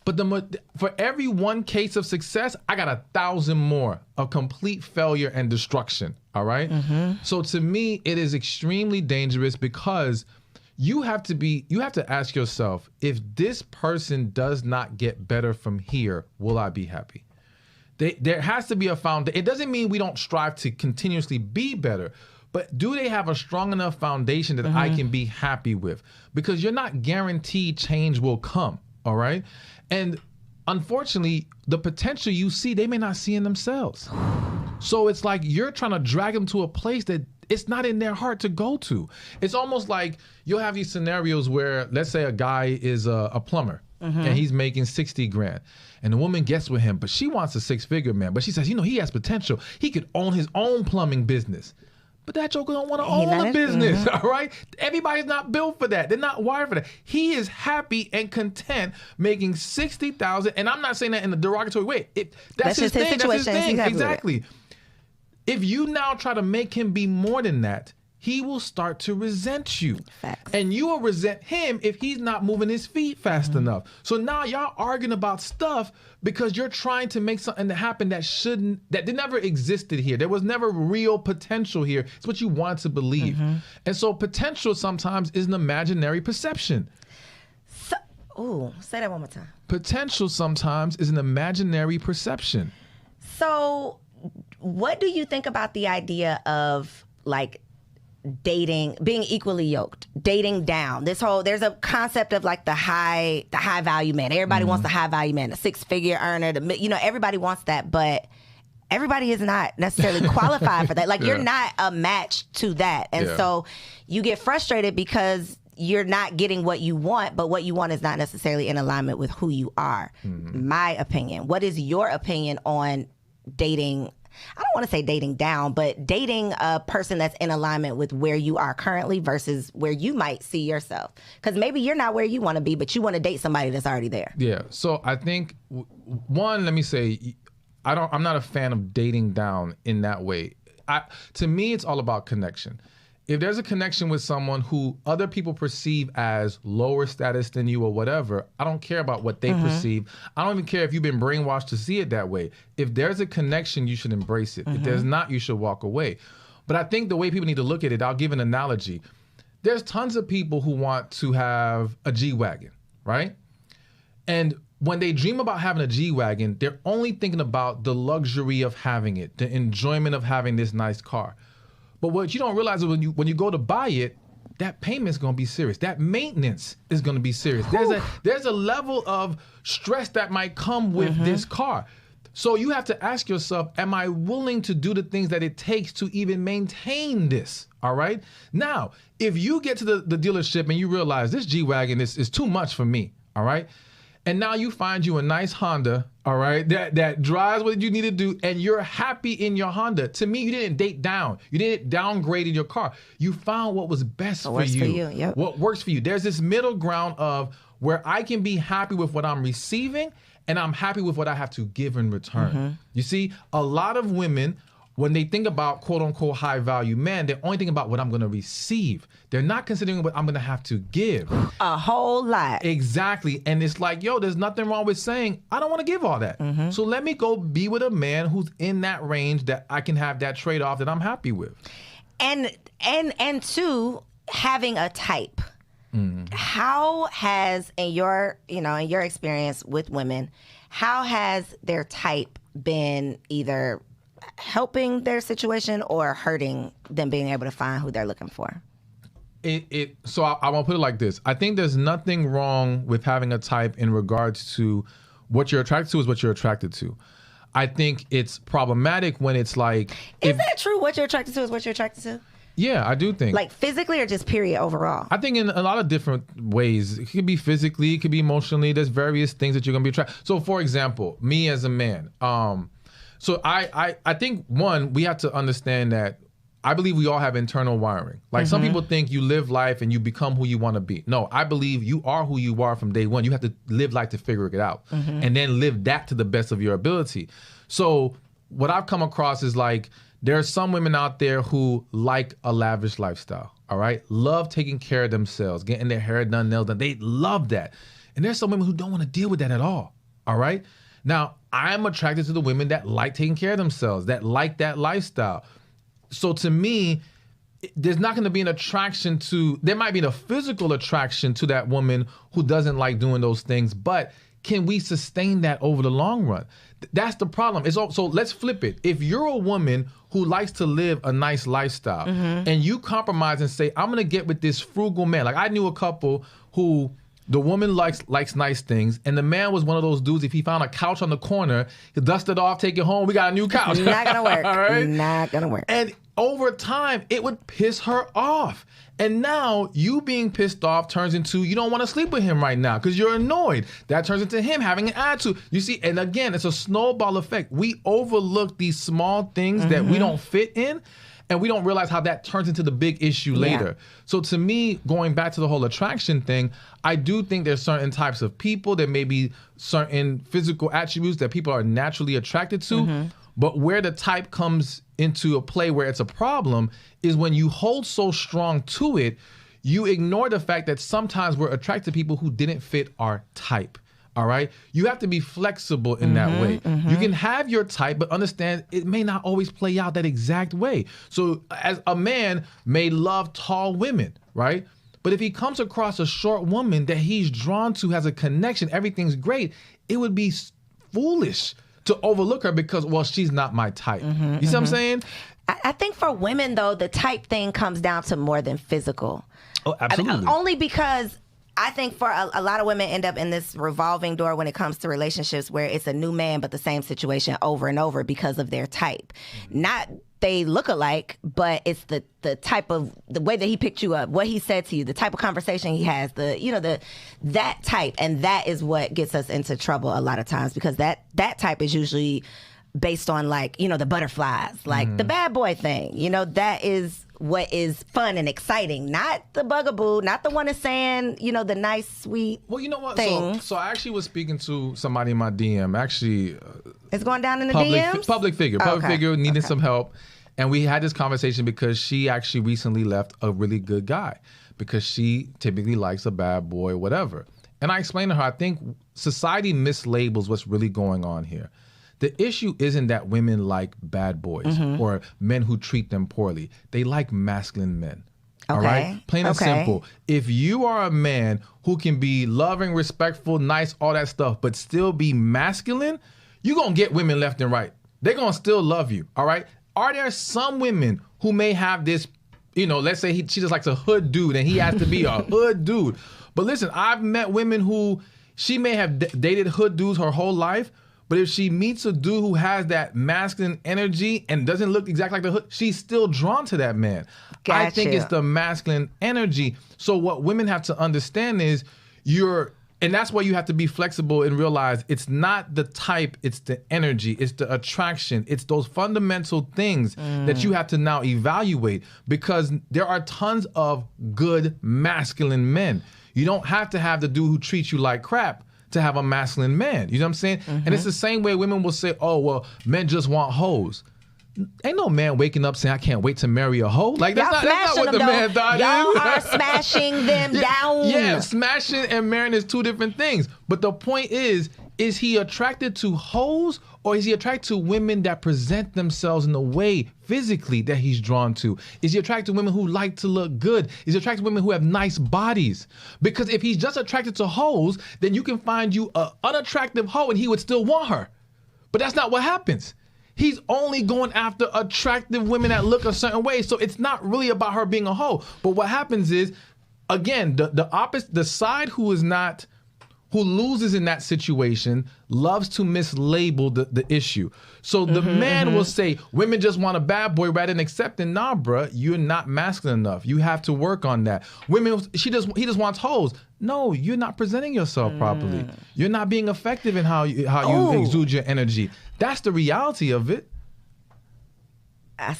But for every one case of success, I got 1,000 more of complete failure and destruction. All right. So to me, it is extremely dangerous, because you have to ask yourself, if this person does not get better from here, will I be happy? There has to be a foundation. It doesn't mean we don't strive to continuously be better, but do they have a strong enough foundation that I can be happy with? Because you're not guaranteed change will come, all right? And unfortunately, the potential you see, they may not see in themselves. So it's like you're trying to drag them to a place that it's not in their heart to go to. It's almost like you'll have these scenarios where, let's say a guy is a plumber, and he's making 60 grand. And the woman gets with him, but she wants a 6-figure man. But she says, you know, he has potential. He could own his own plumbing business. But that joker don't want to own a business, all right? Everybody's not built for that. They're not wired for that. He is happy and content making $60,000, and I'm not saying that in a derogatory way. That's his thing. That's his thing. Exactly. If you now try to make him be more than that, he will start to resent you. Facts. And you will resent him if he's not moving his feet fast enough. So now y'all arguing about stuff because you're trying to make something to happen that never existed here. There was never real potential here. It's what you want to believe. And so potential sometimes is an imaginary perception. Say that one more time. Potential sometimes is an imaginary perception. So what do you think about the idea of like dating, being equally yoked, dating down? There's a concept of like the high value man. Everybody wants the high value man, the 6-figure earner, everybody wants that, but everybody is not necessarily qualified for that. Like you're not a match to that. And so you get frustrated because you're not getting what you want, but what you want is not necessarily in alignment with who you are. My opinion. What is your opinion on dating? I don't want to say dating down, but dating a person that's in alignment with where you are currently versus where you might see yourself. Because maybe you're not where you want to be, but you want to date somebody that's already there. Yeah. So I think one, let me say, I'm not a fan of dating down in that way. To me, it's all about connection. If there's a connection with someone who other people perceive as lower status than you or whatever, I don't care about what they perceive. I don't even care if you've been brainwashed to see it that way. If there's a connection, you should embrace it. If there's not, you should walk away. But I think the way people need to look at it, I'll give an analogy. There's tons of people who want to have a G-Wagon, right? And when they dream about having a G-Wagon, they're only thinking about the luxury of having it, the enjoyment of having this nice car. But what you don't realize is when you go to buy it, that payment's gonna be serious. That maintenance is gonna be serious. There's a level of stress that might come with this car. So you have to ask yourself, am I willing to do the things that it takes to even maintain this? All right. Now, if you get to the dealership and you realize this G-Wagon is too much for me, all right? And now you find you a nice Honda, all right, that drives what you need to do, and you're happy in your Honda. To me, you didn't date down. You didn't downgrade in your car. You found what was best for you. Yep. What works for you. There's this middle ground of where I can be happy with what I'm receiving, and I'm happy with what I have to give in return. You see, a lot of women, when they think about quote unquote high value men, they're only thinking about what I'm going to receive. They're not considering what I'm going to have to give. A whole lot. Exactly. And it's like, yo, there's nothing wrong with saying, I don't want to give all that. So let me go be with a man who's in that range that I can have that trade-off that I'm happy with. And two, having a type. How has, in your experience with women, how has their type been either helping their situation or hurting them being able to find who they're looking for? So I want to put it like this. I think there's nothing wrong with having a type in regards to what you're attracted to is what you're attracted to. I think it's problematic when it's like... Is that true? What you're attracted to is what you're attracted to? Yeah, I do think. Like physically or just period overall? I think in a lot of different ways. It could be physically, it could be emotionally. There's various things that you're going to be attracted. So for example, me as a man, so I think, one, we have to understand that I believe we all have internal wiring. Like some people think you live life and you become who you want to be. No, I believe you are who you are from day one. You have to live life to figure it out and then live that to the best of your ability. So what I've come across is like, there are some women out there who like a lavish lifestyle, all right? Love taking care of themselves, getting their hair done, nails done. They love that. And there's some women who don't want to deal with that at all, all right? Now, I'm attracted to the women that like taking care of themselves, that like that lifestyle. So to me, there's not going to be an attraction to, there might be a physical attraction to that woman who doesn't like doing those things, but can we sustain that over the long run? That's the problem. So let's flip it. If you're a woman who likes to live a nice lifestyle and you compromise and say, I'm going to get with this frugal man. Like I knew a couple who the woman likes nice things, and the man was one of those dudes, if he found a couch on the corner, he'd dust it off, take it home, we got a new couch. Not going to work. All right? Not going to work. And over time, it would piss her off. And now you being pissed off turns into you don't want to sleep with him right now because you're annoyed. That turns into him having an attitude. You see, and again, it's a snowball effect. We overlook these small things that we don't fit in, and we don't realize how that turns into the big issue later. So to me, going back to the whole attraction thing, I do think there's certain types of people, there may be certain physical attributes that people are naturally attracted to, but where the type comes into a play where it's a problem is when you hold so strong to it, you ignore the fact that sometimes we're attracted to people who didn't fit our type. All right. You have to be flexible in that way. You can have your type, but understand it may not always play out that exact way. So as a man may love tall women, right? But if he comes across a short woman that he's drawn to, has a connection, everything's great, it would be foolish to overlook her because, well, she's not my type. You see what I'm saying? I think for women, though, the type thing comes down to more than physical. Oh, absolutely. Only because I think for a lot of women end up in this revolving door when it comes to relationships where it's a new man, but the same situation over and over because of their type. Not they look alike, but it's the type of, the way that he picked you up, what he said to you, the type of conversation he has, that type. And that is what gets us into trouble a lot of times because that type is usually based on the butterflies, the bad boy thing. That is what is fun and exciting, not the bugaboo, not the one that's saying, the nice, sweet Well, you know what? things. So I actually was speaking to somebody in my DM, actually. It's going down in the public, DMs? Public figure needed some help. And we had this conversation because she actually recently left a really good guy because she typically likes a bad boy, whatever. And I explained to her, I think society mislabels what's really going on here. The issue isn't that women like bad boys or men who treat them poorly. They like masculine men. Okay. All right? Plain and simple. If you are a man who can be loving, respectful, nice, all that stuff, but still be masculine, you're going to get women left and right. They're going to still love you. All right? Are there some women who may have this You know, let's say she just likes a hood dude and he has to be a hood dude. But listen, I've met women who she may have dated hood dudes her whole life, but if she meets a dude who has that masculine energy and doesn't look exactly like the hood, she's still drawn to that man. Gotcha. I think it's the masculine energy. So what women have to understand is and that's why you have to be flexible and realize it's not the type, it's the energy, it's the attraction, it's those fundamental things that you have to now evaluate, because there are tons of good masculine men. You don't have to have the dude who treats you like crap to have a masculine man. You know what I'm saying? And it's the same way women will say, oh, well, men just want hoes. Ain't no man waking up saying, I can't wait to marry a hoe. Like, that's not what the man thought. Y'all are smashing them down. Yeah, smashing and marrying is two different things. But the point is he attracted to hoes, or is he attracted to women that present themselves in a way physically that he's drawn to? Is he attracted to women who like to look good? Is he attracted to women who have nice bodies? Because if he's just attracted to hoes, then you can find you an unattractive hoe and he would still want her. But that's not what happens. He's only going after attractive women that look a certain way. So it's not really about her being a hoe. But what happens is, again, the side who loses in that situation loves to mislabel the issue. So the man will say, women just want a bad boy rather than accepting, nah, bruh, you're not masculine enough. You have to work on that. Women, he just wants hoes. No, you're not presenting yourself properly. You're not being effective in how you exude your energy. That's the reality of it.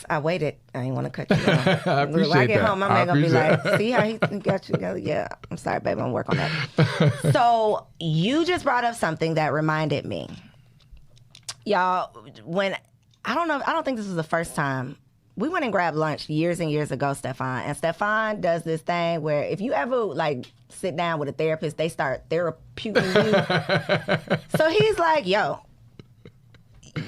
I waited. I didn't want to cut you off. I appreciate when I get that. home, my man gonna be like, see how he got you together? Yeah, I'm sorry, baby. I'm gonna work on that. So you just brought up something that reminded me. Y'all, I don't think this was the first time. We went and grabbed lunch years and years ago, Stefan. And Stefan does this thing where if you ever like sit down with a therapist, they start therapeuting you. So he's like, yo,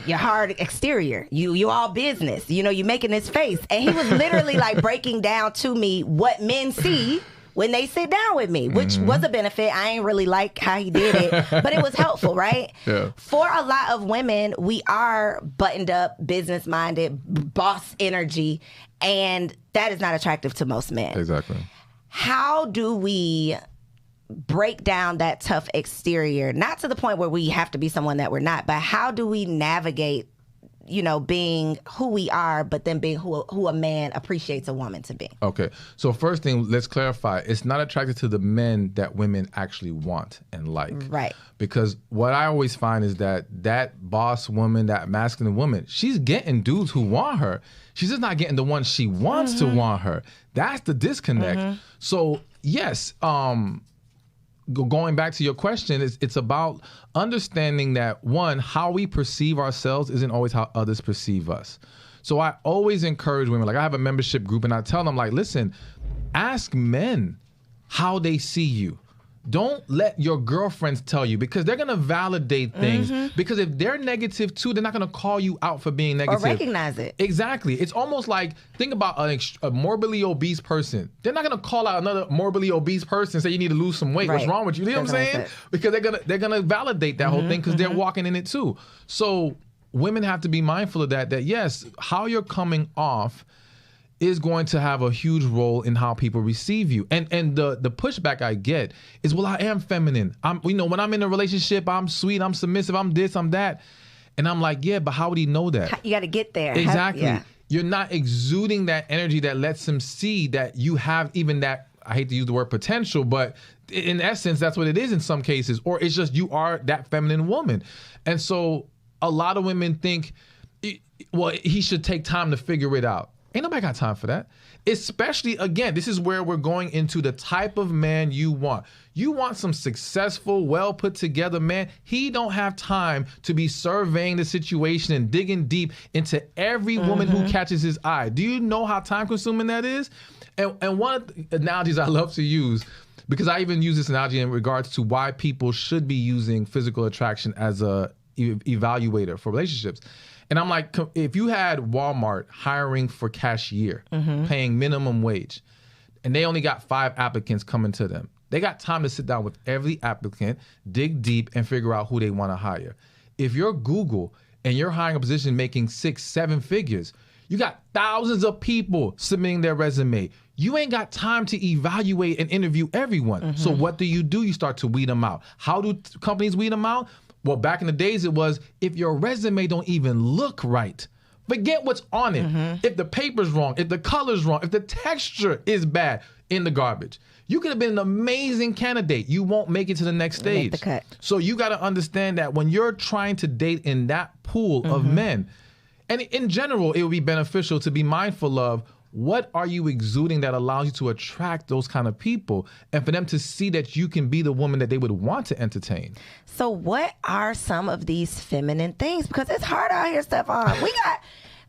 your hard exterior, you all business, you know, you making this face. And he was literally like breaking down to me what men see when they sit down with me, which was a benefit. I ain't really like how he did it, but it was helpful, right? Yeah. For a lot of women, we are buttoned up, business minded, boss energy, and that is not attractive to most men. Exactly. How do we break down that tough exterior, not to the point where we have to be someone that we're not, but how do we navigate, you know, being who we are, but then being who a man appreciates a woman to be? Okay. So first thing, let's clarify. It's not attracted to the men that women actually want and like. Right. Because what I always find is that boss woman, that masculine woman, she's getting dudes who want her. She's just not getting the ones she wants to want her. That's the disconnect. So yes, going back to your question, it's about understanding that, one, how we perceive ourselves isn't always how others perceive us. So I always encourage women, like I have a membership group and I tell them, like, listen, ask men how they see you. Don't let your girlfriends tell you, because they're going to validate things. Because if they're negative too, they're not going to call you out for being negative. Or recognize it. Exactly. It's almost like, think about a morbidly obese person. They're not going to call out another morbidly obese person and say, you need to lose some weight. Right. What's wrong with you? You know what I'm saying? Because they're gonna validate that whole thing because they're walking in it too. So women have to be mindful of that yes, how you're coming off is going to have a huge role in how people receive you. And the pushback I get is, well, I am feminine. When I'm in a relationship, I'm sweet, I'm submissive, I'm this, I'm that. And I'm like, yeah, but how would he know that? You got to get there. Exactly. Yeah. You're not exuding that energy that lets him see that you have even that, I hate to use the word potential, but in essence, that's what it is in some cases. Or it's just you are that feminine woman. And so a lot of women think, well, he should take time to figure it out. Ain't nobody got time for that. Especially, again, this is where we're going into the type of man you want. You want some successful, well put together man. He don't have time to be surveying the situation and digging deep into every woman who catches his eye. Do you know how time consuming that is? And one of the analogies I love to use, because I even use this analogy in regards to why people should be using physical attraction as a evaluator for relationships. And I'm like, if you had Walmart hiring for cashier, paying minimum wage, and they only got 5 applicants coming to them, they got time to sit down with every applicant, dig deep, and figure out who they want to hire. If you're Google and you're hiring a position making 6, 7 figures, You got thousands of people submitting their resume. You ain't got time to evaluate and interview everyone. So what do? You start to weed them out. How do companies weed them out? Well, back in the days, it was if your resume don't even look right, forget what's on it. If the paper's wrong, if the color's wrong, if the texture is bad, in the garbage. You could have been an amazing candidate. You won't make it to the next stage. Make the cut. So you got to understand that when you're trying to date in that pool of men, and in general, it would be beneficial to be mindful of what are you exuding that allows you to attract those kind of people and for them to see that you can be the woman that they would want to entertain. So what are some of these feminine things? Because it's hard out here, Stefan.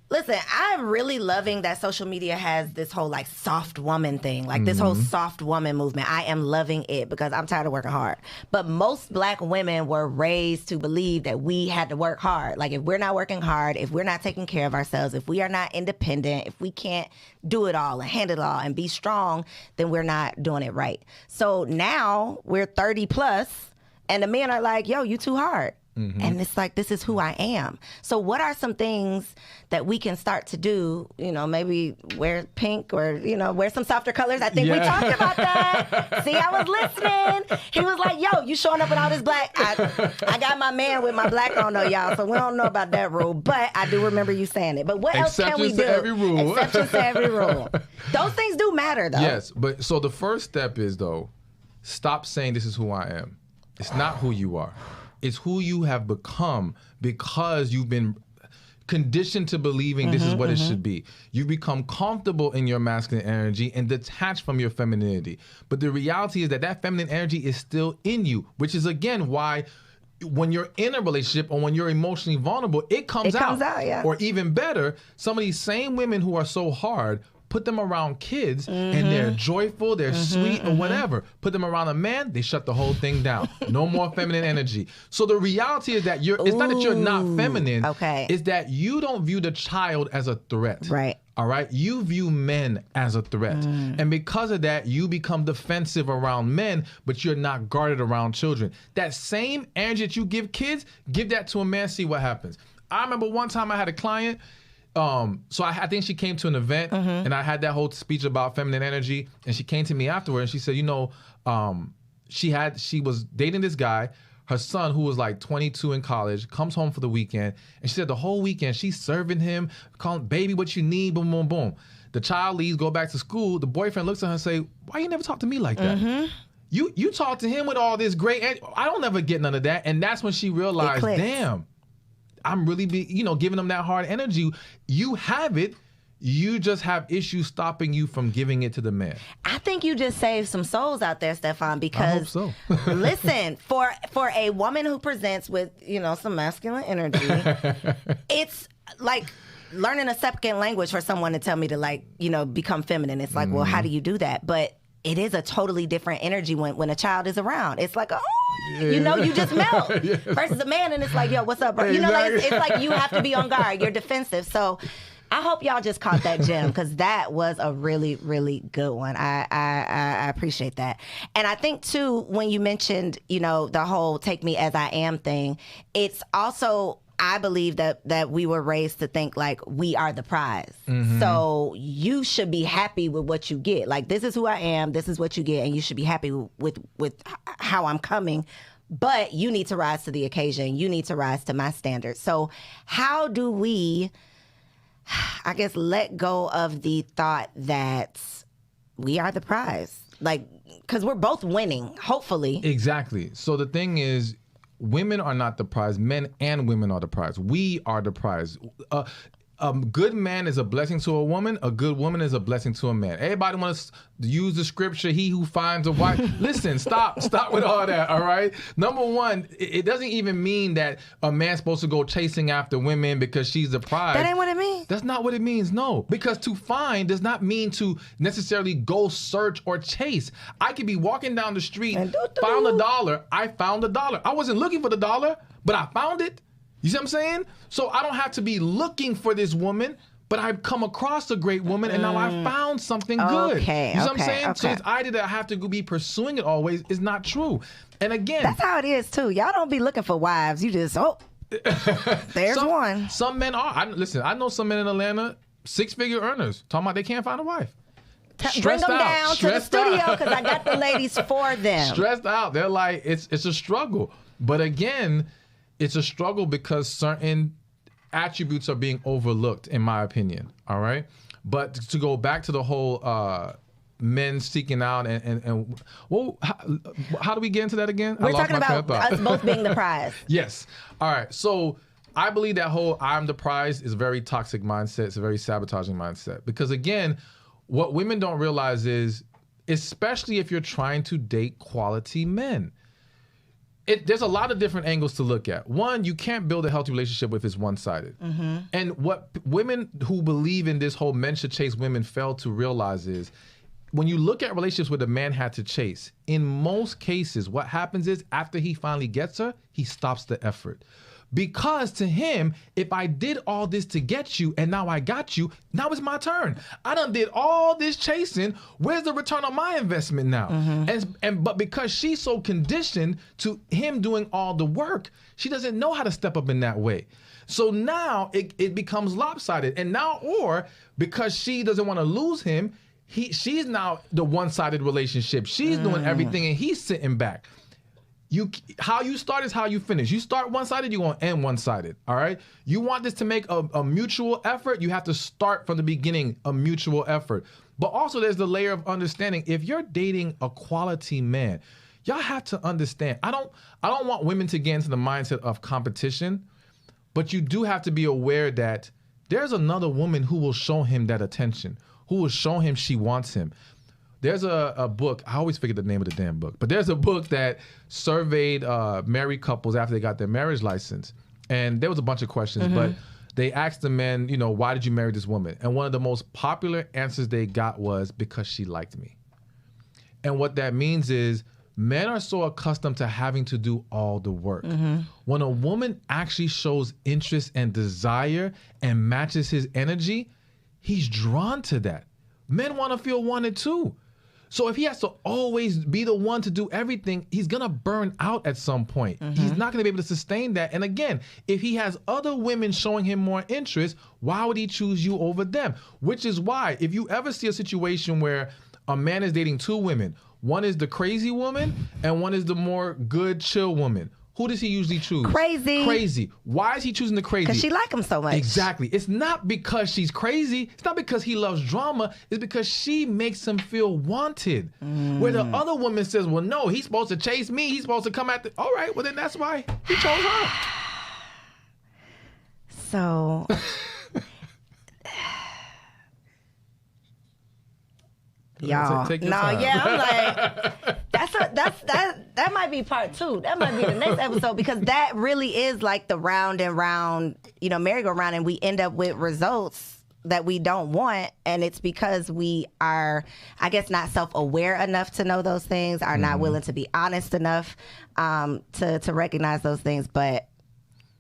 Listen, I'm really loving that social media has this whole like soft woman thing, like this whole soft woman movement. I am loving it because I'm tired of working hard. But most black women were raised to believe that we had to work hard. Like if we're not working hard, if we're not taking care of ourselves, if we are not independent, if we can't do it all and handle it all and be strong, then we're not doing it right. So now we're 30 plus and the men are like, yo, you too hard. And it's like, this is who I am. So what are some things that we can start to do? You know, maybe wear pink or, you know, wear some softer colors. I think we talked about that. See, I was listening. He was like, yo, you showing up with all this black. I got my man with my black on though, y'all. So we don't know about that rule. But I do remember you saying it. But what else can we do? Exceptions to every rule. Exceptions to every rule. Those things do matter though. Yes, but so the first step is though, stop saying this is who I am. It's not who you are. It's who you have become because you've been conditioned to believing this is what it should be. You become comfortable in your masculine energy and detached from your femininity. But the reality is that that feminine energy is still in you, which is again why when you're in a relationship or when you're emotionally vulnerable, it comes out. Yeah. Or even better, some of these same women who are so hard, put them around kids and they're joyful, they're sweet or whatever. Put them around a man, they shut the whole thing down. No more feminine energy. So the reality is that it's not that you're not feminine. Okay. It's that you don't view the child as a threat. Right. All right. You view men as a threat. And because of that, you become defensive around men, but you're not guarded around children. That same energy that you give kids, give that to a man, see what happens. I remember one time I had a client. So I think she came to an event and I had that whole speech about feminine energy, and she came to me afterward and she said, you know, she was dating this guy. Her son, who was like 22 in college, comes home for the weekend, and she said the whole weekend she's serving him, calling, baby, what you need, boom, boom, boom. The child leaves, go back to school. The boyfriend looks at her and say, why you never talk to me like that? You talk to him with all this great, I don't ever get none of that. And that's when she realized, damn, I'm really giving them that hard energy. You have it. You just have issues stopping you from giving it to the man. I think you just saved some souls out there, Stefan, because I hope so. Listen, for a woman who presents with, some masculine energy, it's like learning a second language for someone to tell me to become feminine. It's like, well, how do you do that? But it is a totally different energy when a child is around. It's like, you just melt. Versus a man, and it's like, yo, what's up, bro? It's like you have to be on guard. You're defensive. So I hope y'all just caught that gem, because that was a really, really good one. I appreciate that. And I think, too, when you mentioned, the whole take me as I am thing, it's also, I believe that we were raised to think like we are the prize. So you should be happy with what you get. Like, this is who I am, this is what you get, and you should be happy with how I'm coming. But you need to rise to the occasion. You need to rise to my standards. So how do we, I guess, let go of the thought that we are the prize? Like, because we're both winning, hopefully. Exactly. So the thing is, women are not the prize. Men and women are the prize. We are the prize. A good man is a blessing to a woman. A good woman is a blessing to a man. Everybody wants to use the scripture, he who finds a wife. Listen, stop with all that, all right? Number one, it doesn't even mean that a man's supposed to go chasing after women because she's the prize. That ain't what it means. That's not what it means, no. Because to find does not mean to necessarily go search or chase. I could be walking down the street, found $1. I found $1. I wasn't looking for the dollar, but I found it. You see what I'm saying? So I don't have to be looking for this woman, but I've come across a great woman and now I found something good. Okay, you see what I'm saying? Okay. So this idea that I have to be pursuing it always is not true. And again, that's how it is too. Y'all don't be looking for wives. You just, there's one. Some men are. Listen, I know some men in Atlanta, 6-figure earners talking about they can't find a wife. Bring them down to the studio because I got the ladies for them. Stressed out. They're like, it's a struggle. But again, it's a struggle because certain attributes are being overlooked, in my opinion. All right. But to go back to the whole men seeking out and well, how do we get into that again? We're talking about us both being the prize. Yes. All right. So I believe that whole I'm the prize is a very toxic mindset. It's a very sabotaging mindset. Because again, what women don't realize is, especially if you're trying to date quality men, there's a lot of different angles to look at. One, you can't build a healthy relationship if it's one-sided. Mm-hmm. And what women who believe in this whole men should chase women fail to realize is, when you look at relationships where the man had to chase, in most cases, what happens is after he finally gets her, he stops the effort. Because to him, if I did all this to get you and now I got you, now it's my turn. I done did all this chasing. Where's the return on my investment now? Mm-hmm. But because she's so conditioned to him doing all the work, she doesn't know how to step up in that way. So now it becomes lopsided. And now, or because she doesn't want to lose him, she's now the one-sided relationship. She's doing everything and he's sitting back. How you start is how you finish. You start one-sided, you're going to end one-sided, all right? You want this to make a mutual effort, you have to start from the beginning, a mutual effort. But also there's the layer of understanding. If you're dating a quality man, y'all have to understand. I don't want women to get into the mindset of competition, but you do have to be aware that there's another woman who will show him that attention, who will show him she wants him. There's a book, I always forget the name of the damn book, but there's a book that surveyed married couples after they got their marriage license. And there was a bunch of questions, but they asked the men, why did you marry this woman? And one of the most popular answers they got was, because she liked me. And what that means is, men are so accustomed to having to do all the work. When a woman actually shows interest and desire and matches his energy, he's drawn to that. Men want to feel wanted too. So if he has to always be the one to do everything, he's going to burn out at some point. He's not going to be able to sustain that. And again, if he has other women showing him more interest, why would he choose you over them? Which is why, if you ever see a situation where a man is dating two women, one is the crazy woman and one is the more good, chill woman, who does he usually choose? Crazy. Why is he choosing the crazy? Because she like him so much. Exactly. It's not because she's crazy. It's not because he loves drama. It's because she makes him feel wanted. Where the other woman says, well, no, he's supposed to chase me. He's supposed to come at the... All right, well, then that's why he chose her. So... Y'all, I'm like, that might be part 2. That might be the next episode, because that really is like the round and round, merry-go-round, and we end up with results that we don't want, and it's because we are, I guess, not self-aware enough to know those things, are not willing to be honest enough to recognize those things. But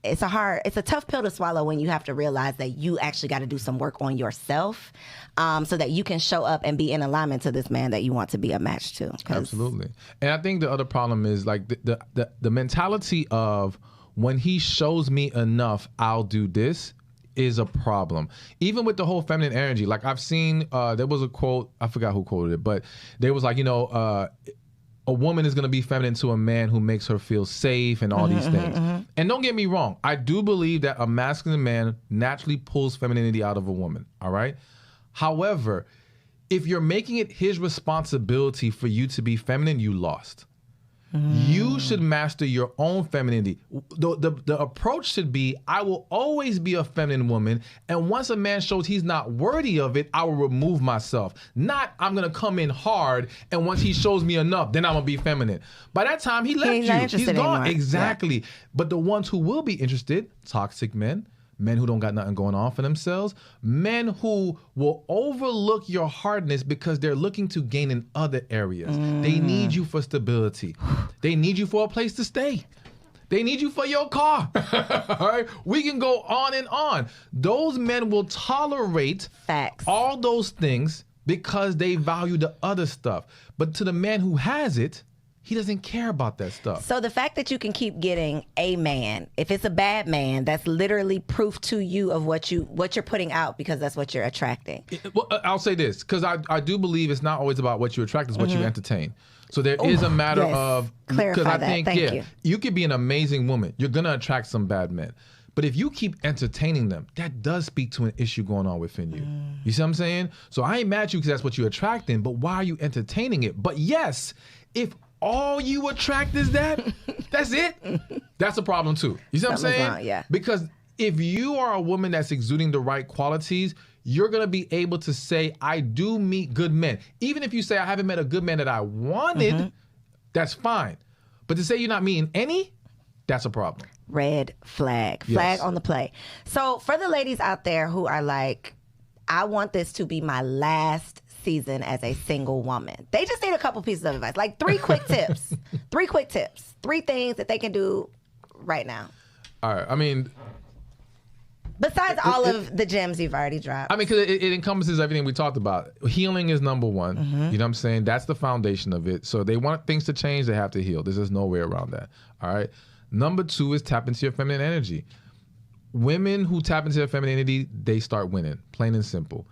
it's a tough pill to swallow when you have to realize that you actually got to do some work on yourself, so that you can show up and be in alignment to this man that you want to be a match to. Absolutely. And I think the other problem is like the mentality of, when he shows me enough, I'll do this, is a problem. Even with the whole feminine energy, like I've seen, there was a quote, I forgot who quoted it, but they was like, a woman is going to be feminine to a man who makes her feel safe and all these things. And don't get me wrong, I do believe that a masculine man naturally pulls femininity out of a woman, all right? However, if you're making it his responsibility for you to be feminine, you lost. You should master your own femininity. The approach should be, I will always be a feminine woman, and once a man shows he's not worthy of it, I will remove myself. Not, I'm going to come in hard, and once he shows me enough, then I'm going to be feminine. By that time, he left you. He's gone. Anymore. Exactly. Yeah. But the ones who will be interested, toxic men who don't got nothing going on for themselves, men who will overlook your hardness because they're looking to gain in other areas. They need you for stability. They need you for a place to stay. They need you for your car. All right? We can go on and on. Those men will tolerate all those things because they value the other stuff. But to the man who has it, He doesn't care about that stuff. So the fact that you can keep getting a man, if it's a bad man, that's literally proof to you of what you're putting out, because that's what you're attracting. Well, I'll say this, because I do believe it's not always about what you attract, it's what you entertain. So there is a matter of, clarify that. I think, Thank you. You could be an amazing woman. You're going to attract some bad men. But if you keep entertaining them, that does speak to an issue going on within you. You see what I'm saying? So I ain't mad at you because that's what you're attracting, but why are you entertaining it? But yes, if all you attract is that, that's it, that's a problem too. You see what I'm saying? Wrong, yeah. Because if you are a woman that's exuding the right qualities, you're going to be able to say, I do meet good men. Even if you say, I haven't met a good man that I wanted, that's fine. But to say you're not meeting any, that's a problem. Red flag. Yes. Flag on the play. So for the ladies out there who are like, I want this to be my last season as a single woman, they just need a couple pieces of advice. Like 3 quick tips. 3 quick tips. 3 things that they can do right now. All right. I mean, besides all of the gems you've already dropped. I mean, because it encompasses everything we talked about. Healing is number one. You know what I'm saying? That's the foundation of it. So they want things to change, they have to heal. There's just no way around that. All right. Number 2 is tap into your feminine energy. Women who tap into their femininity, they start winning, plain and simple.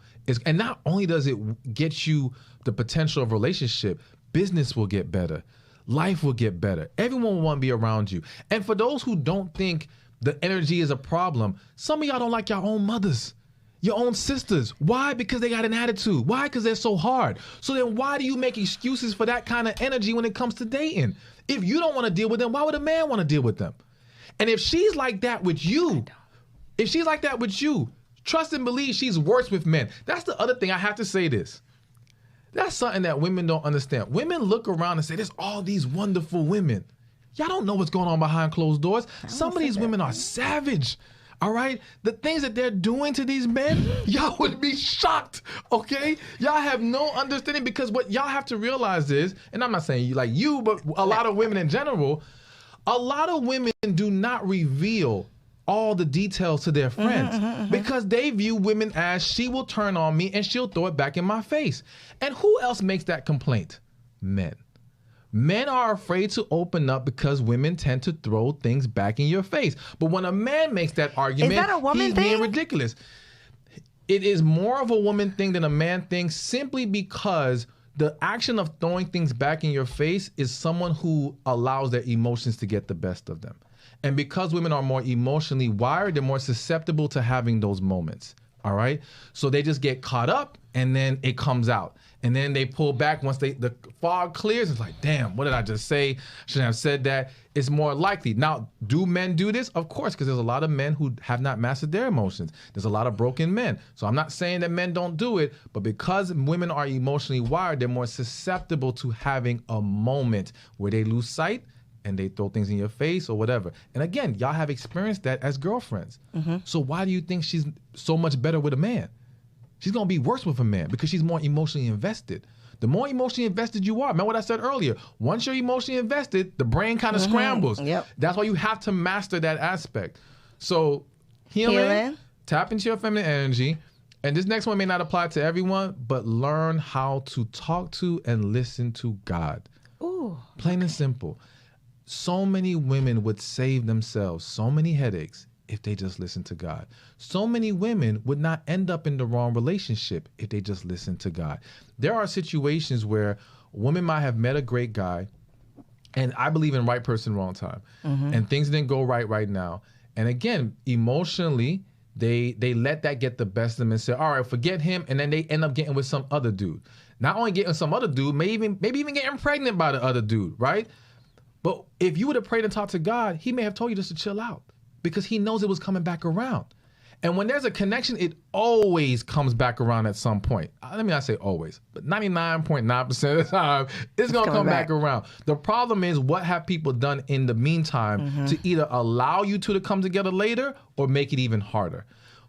And not only does it get you the potential of relationship, business will get better. Life will get better. Everyone will want to be around you. And for those who don't think the energy is a problem, some of y'all don't like your own mothers, your own sisters. Why? Because they got an attitude. Why? Because they're so hard. So then why do you make excuses for that kind of energy when it comes to dating? If you don't want to deal with them, why would a man want to deal with them? And if she's like that with you, trust and believe she's worse with men. That's the other thing. I have to say this. That's something that women don't understand. Women look around and say, there's all these wonderful women. Y'all don't know what's going on behind closed doors. Some of these women are savage. All right? The things that they're doing to these men, y'all would be shocked, okay? Y'all have no understanding, because what y'all have to realize is, and I'm not saying you like you, but a lot of women in general, a lot of women do not reveal all the details to their friends because they view women as, she will turn on me and she'll throw it back in my face. And who else makes that complaint? Men. Men are afraid to open up because women tend to throw things back in your face. But when a man makes that argument, is that a woman he's thing? being ridiculous. It is more of a woman thing than a man thing, simply because the action of throwing things back in your face is someone who allows their emotions to get the best of them. And because women are more emotionally wired, they're more susceptible to having those moments. All right. So they just get caught up and then it comes out. And then they pull back once the fog clears. It's like, damn, what did I just say? Shouldn't have said that. It's more likely. Now, do men do this? Of course, because there's a lot of men who have not mastered their emotions. There's a lot of broken men. So I'm not saying that men don't do it, but because women are emotionally wired, they're more susceptible to having a moment where they lose sight and they throw things in your face or whatever. And again, y'all have experienced that as girlfriends. So why do you think she's so much better with a man? She's going to be worse with a man because she's more emotionally invested. The more emotionally invested you are, remember what I said earlier, once you're emotionally invested, the brain kind of scrambles. Yep. That's why you have to master that aspect. So healing, tap into your feminine energy. And this next one may not apply to everyone, but learn how to talk to and listen to God. Ooh, plain and simple. So many women would save themselves so many headaches if they just listen to God. So many women would not end up in the wrong relationship if they just listen to God. There are situations where women might have met a great guy, and I believe in right person, wrong time, and things didn't go right now. And again, emotionally, they let that get the best of them and say, all right, forget him, and then they end up getting with some other dude. Not only getting some other dude, maybe even getting pregnant by the other dude, right? But if you would have prayed and talked to God, he may have told you just to chill out because he knows it was coming back around. And when there's a connection, it always comes back around at some point. Let me not say always, but 99.9% of the time, it's going to come back around. The problem is, what have people done in the meantime to either allow you two to come together later or make it even harder?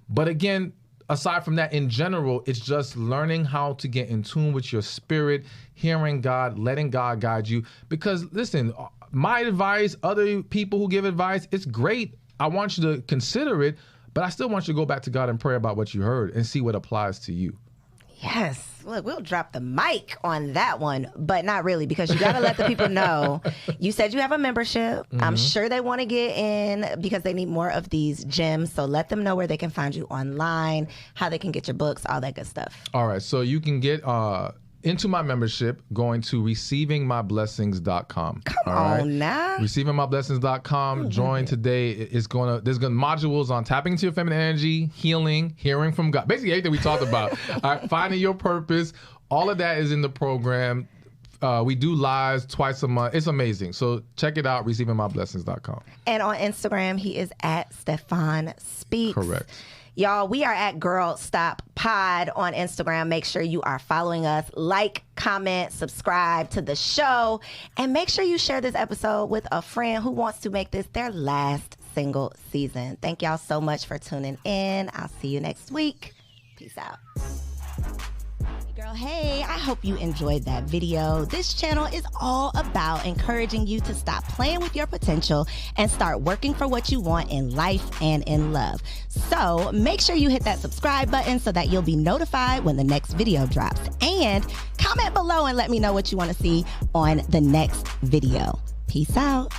But again, aside from that, in general, it's just learning how to get in tune with your spirit, hearing God, letting God guide you. Because listen, my advice, other people who give advice, it's great. I want you to consider it, but I still want you to go back to God and pray about what you heard and see what applies to you. Yes. Look, we'll drop the mic on that one, but not really, because you got to let the people know. You said you have a membership. I'm sure they want to get in because they need more of these gems. So let them know where they can find you online, how they can get your books, all that good stuff. All right. So you can get into my membership going to receivingmyblessings.com. Come on now. Receivingmyblessings.com. Join today. There's gonna modules on tapping into your feminine energy, healing, hearing from God. Basically everything we talked about. All right, finding your purpose. All of that is in the program. We do lives twice a month. It's amazing. So check it out, receivingmyblessings.com. And on Instagram, he is at Stefan Speaks. Correct. Y'all, we are at Girl Stop Pod on Instagram. Make sure you are following us. Like, comment, subscribe to the show. And make sure you share this episode with a friend who wants to make this their last single season. Thank y'all so much for tuning in. I'll see you next week. Peace out. Girl, hey, I hope you enjoyed that video. This channel is all about encouraging you to stop playing with your potential and start working for what you want in life and in love. So make sure you hit that subscribe button so that you'll be notified when the next video drops. And comment below and let me know what you want to see on the next video. Peace out.